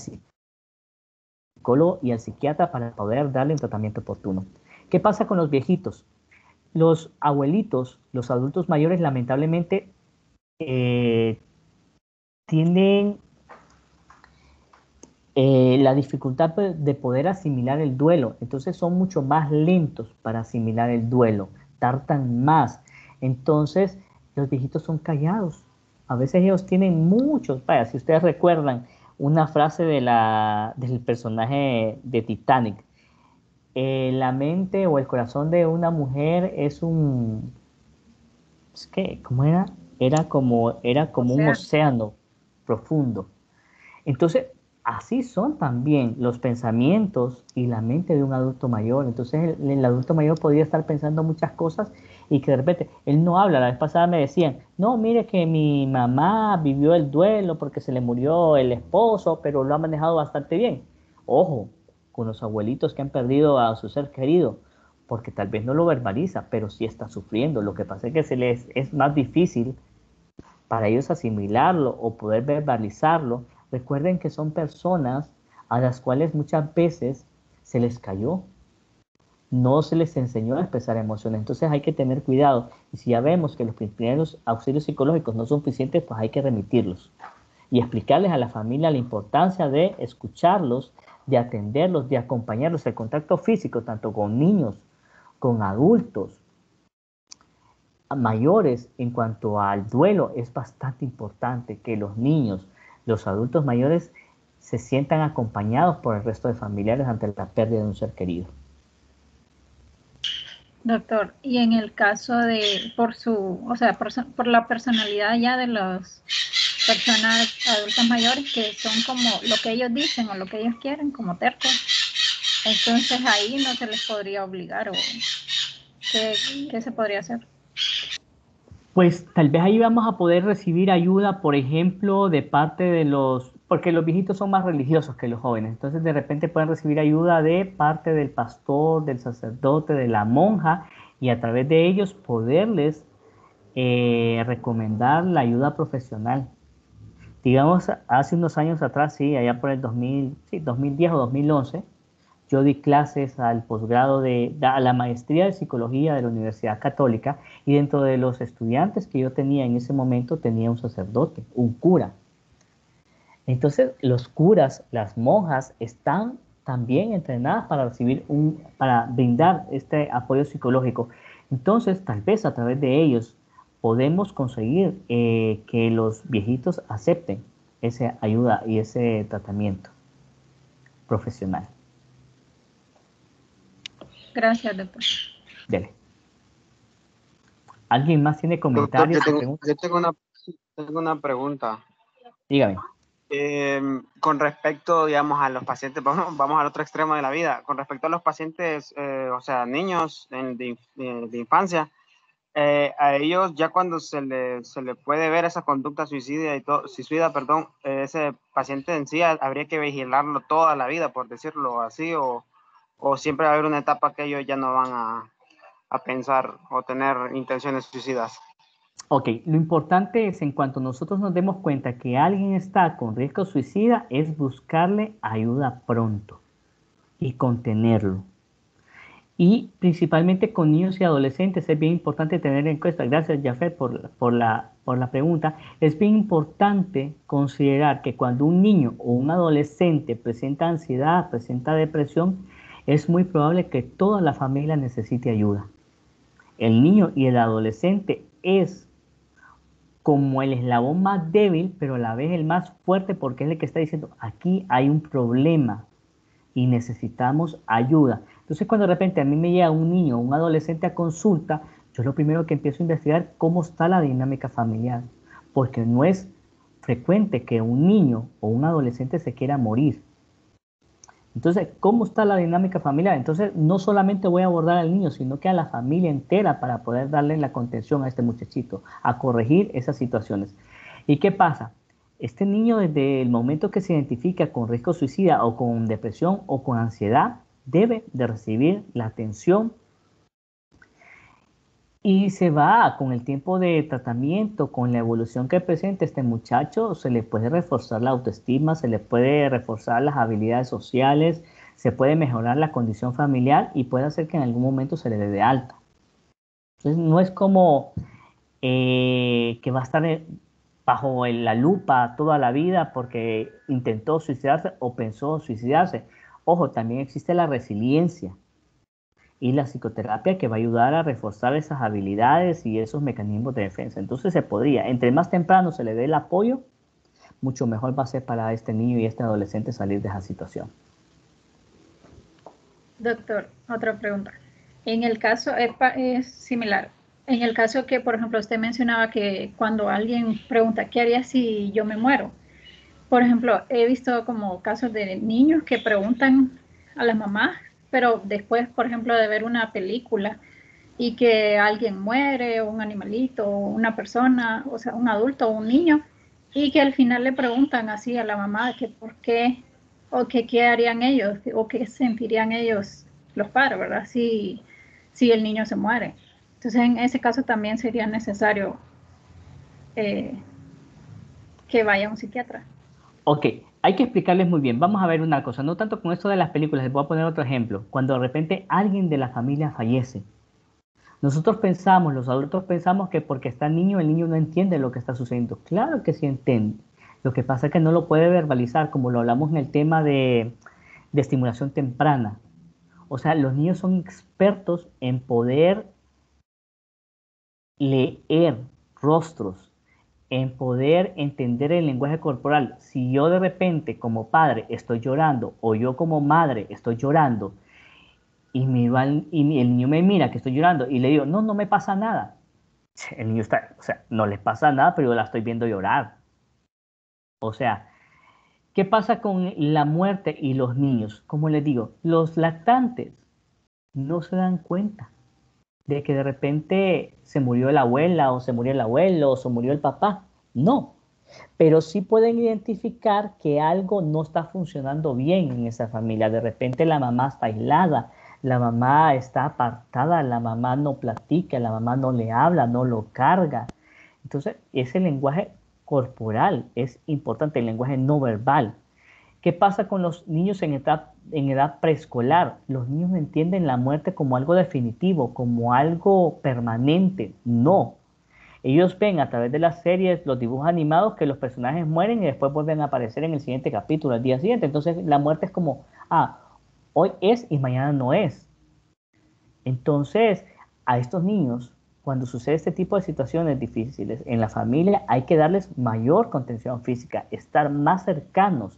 psicólogo y al psiquiatra para poder darle un tratamiento oportuno. ¿Qué pasa con los viejitos? los abuelitos, los adultos mayores, lamentablemente tienen la dificultad de poder asimilar el duelo. Entonces son mucho más lentos para asimilar el duelo, tardan más. Entonces los viejitos son callados. A veces ellos tienen muchos, vaya, si ustedes recuerdan una frase del personaje de Titanic, la mente o el corazón de una mujer es un, ¿cómo era? Era como un océano profundo. Entonces, así son también los pensamientos y la mente de un adulto mayor. Entonces, el adulto mayor podría estar pensando muchas cosas y que de repente él no habla. La vez pasada me decían, no, mire que mi mamá vivió el duelo porque se le murió el esposo, pero lo ha manejado bastante bien. Ojo, con los abuelitos que han perdido a su ser querido, porque tal vez no lo verbaliza, pero sí está sufriendo. Lo que pasa es que es más difícil para ellos asimilarlo o poder verbalizarlo. Recuerden que son personas a las cuales muchas veces se les cayó, no se les enseñó a expresar emociones, entonces hay que tener cuidado. Y si ya vemos que los primeros auxilios psicológicos no son suficientes, pues hay que remitirlos y explicarles a la familia la importancia de escucharlos, de atenderlos, de acompañarlos. El contacto físico, tanto con niños, con adultos, mayores, en cuanto al duelo, es bastante importante que los niños, los adultos mayores, se sientan acompañados por el resto de familiares ante la pérdida de un ser querido. Doctor, y en el caso de, por la personalidad ya de las personas adultas mayores que son como lo que ellos dicen o lo que ellos quieren, como tercos, entonces ahí no se les podría obligar o ¿qué se podría hacer? Pues tal vez ahí vamos a poder recibir ayuda, por ejemplo, de parte de porque los viejitos son más religiosos que los jóvenes, entonces de repente pueden recibir ayuda de parte del pastor, del sacerdote, de la monja, y a través de ellos poderles recomendar la ayuda profesional. Digamos, hace unos años atrás, sí, allá por el 2010 o 2011, yo di clases al posgrado a la maestría de psicología de la Universidad Católica, y dentro de los estudiantes que yo tenía en ese momento tenía un sacerdote, un cura. Entonces los curas, las monjas están también entrenadas para brindar este apoyo psicológico. Entonces tal vez a través de ellos podemos conseguir que los viejitos acepten esa ayuda y ese tratamiento profesional. Gracias, doctor. Dele. ¿Alguien más tiene comentarios? Doctor, yo tengo una pregunta. Dígame. Con respecto, digamos, a los pacientes, vamos al otro extremo de la vida. Con respecto a los pacientes, o sea, niños de infancia, a ellos ya cuando se le puede ver esa conducta suicida, ese paciente en sí habría que vigilarlo toda la vida, por decirlo así, o siempre va a haber una etapa que ellos ya no van a pensar o tener intenciones suicidas. Ok, lo importante es, en cuanto nosotros nos demos cuenta que alguien está con riesgo suicida, es buscarle ayuda pronto y contenerlo. Y principalmente con niños y adolescentes es bien importante tener en cuenta, gracias Jafet por la pregunta, es bien importante considerar que cuando un niño o un adolescente presenta ansiedad, presenta depresión, es muy probable que toda la familia necesite ayuda. El niño y el adolescente es como el eslabón más débil, pero a la vez el más fuerte, porque es el que está diciendo, aquí hay un problema y necesitamos ayuda. Entonces, cuando de repente a mí me llega un niño o un adolescente a consulta, yo lo primero que empiezo a investigar cómo está la dinámica familiar, porque no es frecuente que un niño o un adolescente se quiera morir. Entonces, ¿cómo está la dinámica familiar? Entonces, no solamente voy a abordar al niño, sino que a la familia entera para poder darle la contención a este muchachito, a corregir esas situaciones. ¿Y qué pasa? Este niño, desde el momento que se identifica con riesgo suicida o con depresión o con ansiedad, debe de recibir la atención y se va con el tiempo de tratamiento, con la evolución que presenta este muchacho, se le puede reforzar la autoestima, se le puede reforzar las habilidades sociales, se puede mejorar la condición familiar y puede hacer que en algún momento se le dé de alta. Entonces no es como que va a estar bajo la lupa toda la vida porque intentó suicidarse o pensó suicidarse. Ojo, también existe la resiliencia y la psicoterapia que va a ayudar a reforzar esas habilidades y esos mecanismos de defensa. Entonces se podría, entre más temprano se le dé el apoyo, mucho mejor va a ser para este niño y este adolescente salir de esa situación. Doctor, otra pregunta. En el caso, es similar. En el caso que, por ejemplo, usted mencionaba que cuando alguien pregunta, ¿qué haría si yo me muero? Por ejemplo, he visto como casos de niños que preguntan a las mamás, pero después, por ejemplo, de ver una película y que alguien muere, un animalito, una persona, o sea, un adulto o un niño, y que al final le preguntan así a la mamá que por qué o que qué harían ellos o qué sentirían ellos, los padres, ¿verdad? Si el niño se muere. Entonces, en ese caso también sería necesario eh, que vaya a un psiquiatra. Ok, hay que explicarles muy bien. Vamos a ver una cosa, no tanto con esto de las películas, les voy a poner otro ejemplo. Cuando de repente alguien de la familia fallece, nosotros pensamos, los adultos pensamos que porque está niño, el niño no entiende lo que está sucediendo. Claro que sí entiende. Lo que pasa es que no lo puede verbalizar, como lo hablamos en el tema de estimulación temprana. O sea, los niños son expertos en poder leer rostros, en poder entender el lenguaje corporal. Si yo de repente como padre estoy llorando o yo como madre estoy llorando y el niño me mira que estoy llorando y le digo, no, no me pasa nada. El niño está, o sea, no les pasa nada, pero yo la estoy viendo llorar. O sea, ¿qué pasa con la muerte y los niños? Como les digo, los lactantes no se dan cuenta de que de repente se murió la abuela o se murió el abuelo o se murió el papá. No, pero sí pueden identificar que algo no está funcionando bien en esa familia. De repente la mamá está aislada, la mamá está apartada, la mamá no platica, la mamá no le habla, no lo carga. Entonces, ese lenguaje corporal es importante, el lenguaje no verbal. ¿Qué pasa con los niños en edad preescolar? Los niños no entienden la muerte como algo definitivo, como algo permanente. No. Ellos ven a través de las series, los dibujos animados, que los personajes mueren y después vuelven a aparecer en el siguiente capítulo, al día siguiente. Entonces la muerte es como, hoy es y mañana no es. Entonces, a estos niños, cuando sucede este tipo de situaciones difíciles en la familia, hay que darles mayor contención física, estar más cercanos.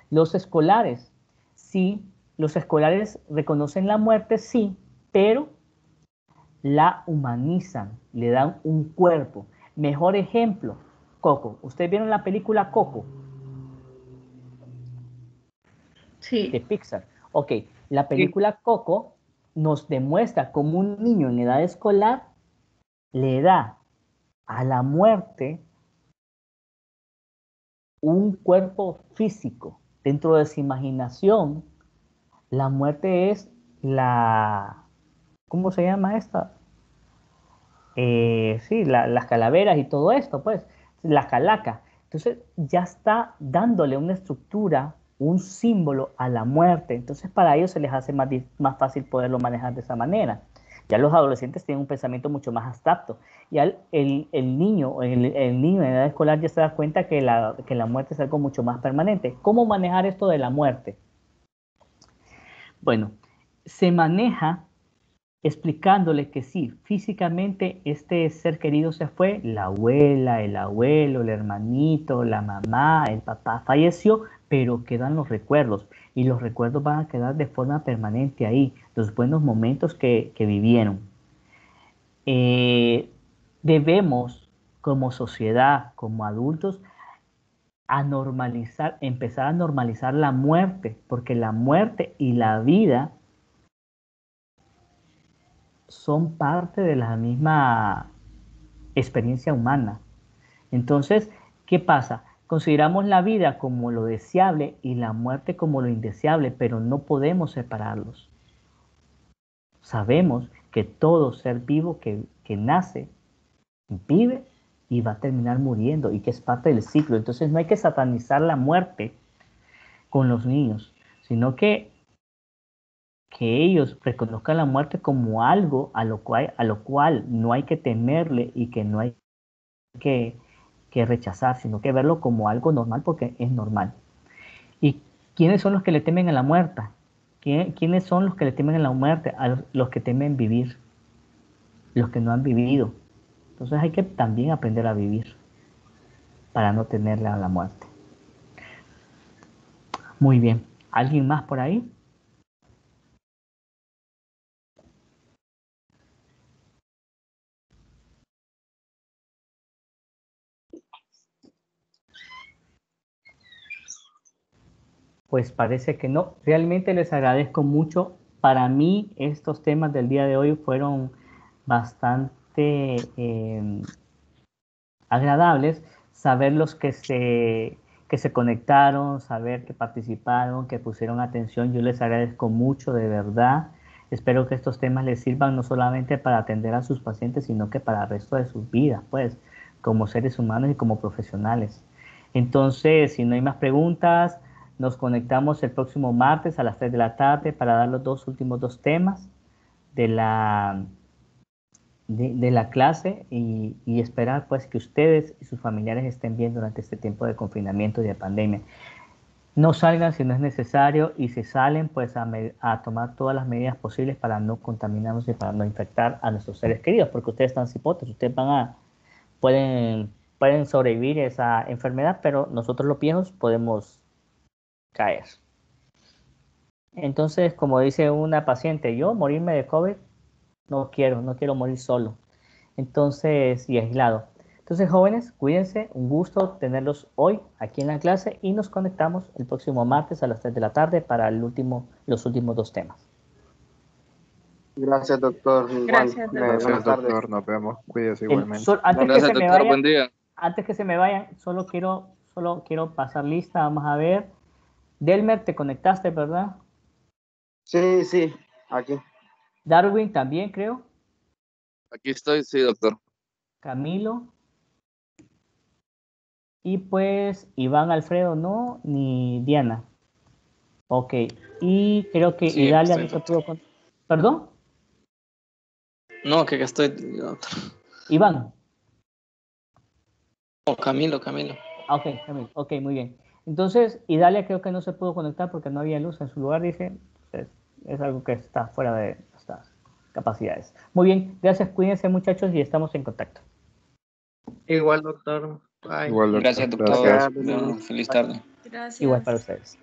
Los escolares, sí, los escolares reconocen la muerte, sí, pero la humanizan, le dan un cuerpo. Mejor ejemplo, Coco. ¿Ustedes vieron la película Coco? Sí. De Pixar. Ok, la película Coco nos demuestra cómo un niño en edad escolar le da a la muerte un cuerpo físico. Dentro de su imaginación, la muerte es ¿cómo se llama esta? Sí, las calaveras y todo esto, pues, la calaca. Entonces ya está dándole una estructura, un símbolo a la muerte. Entonces para ellos se les hace más fácil poderlo manejar de esa manera. Ya los adolescentes tienen un pensamiento mucho más abstracto. Ya el niño en edad escolar ya se da cuenta que la muerte es algo mucho más permanente. ¿Cómo manejar esto de la muerte? Bueno, se maneja explicándole que sí, físicamente este ser querido se fue, la abuela, el abuelo, el hermanito, la mamá, el papá falleció, pero quedan los recuerdos y los recuerdos van a quedar de forma permanente ahí, los buenos momentos que vivieron. Debemos, como sociedad, como adultos, empezar a normalizar la muerte, porque la muerte y la vida son parte de la misma experiencia humana. Entonces, ¿qué pasa? Consideramos la vida como lo deseable y la muerte como lo indeseable, pero no podemos separarlos. Sabemos que todo ser vivo que nace, vive y va a terminar muriendo y que es parte del ciclo. Entonces no hay que satanizar la muerte con los niños, sino que que ellos reconozcan la muerte como algo a lo cual no hay que temerle y que no hay que rechazar, sino que verlo como algo normal porque es normal. ¿Y quiénes son los que le temen a la muerte? ¿Quiénes son los que le temen a la muerte? A los que temen vivir, los que no han vivido. Entonces hay que también aprender a vivir para no temerle a la muerte. Muy bien. ¿Alguien más por ahí? Pues parece que no. Realmente les agradezco mucho. Para mí estos temas del día de hoy fueron bastante agradables. Saber los que se conectaron, saber que participaron, que pusieron atención. Yo les agradezco mucho, de verdad. Espero que estos temas les sirvan no solamente para atender a sus pacientes, sino que para el resto de sus vidas, pues, como seres humanos y como profesionales. Entonces, si no hay más preguntas, nos conectamos el próximo martes a las 3 de la tarde para dar los últimos dos temas de la clase y esperar pues que ustedes y sus familiares estén bien durante este tiempo de confinamiento y de pandemia. No salgan si no es necesario y si salen pues a tomar todas las medidas posibles para no contaminarnos y para no infectar a nuestros seres queridos, porque ustedes están cipotes, ustedes pueden sobrevivir a esa enfermedad, pero nosotros los viejos podemos caer. Entonces, como dice una paciente, yo morirme de COVID no quiero morir solo. Entonces, y aislado. Entonces, jóvenes, cuídense, un gusto tenerlos hoy aquí en la clase y nos conectamos el próximo martes a las 3 de la tarde para los últimos dos temas. Gracias, doctor. Gracias, doctor. Gracias, doctor. Nos vemos. Cuídese igualmente. Gracias, doctor. Buen día. Antes que se me vayan, solo quiero pasar lista. Vamos a ver. Delmer, te conectaste, ¿verdad? Sí, aquí. Darwin también, creo. Aquí estoy, sí, doctor. Camilo. Y pues Iván Alfredo no, ni Diana. Ok. Y creo que Sí, Idalia no estoy, se pudo ¿Perdón? No, que acá estoy, doctor. Iván. Oh, Camilo. Ok, Camilo. Ok, muy bien. Entonces, Idalia creo que no se pudo conectar porque no había luz en su lugar, dice. Es algo que está fuera de nuestras capacidades. Muy bien, gracias, cuídense muchachos y estamos en contacto. Igual, doctor. Bye. Igual, doctor. Gracias, doctor. Gracias. Bueno, feliz tarde. Gracias. Igual para ustedes.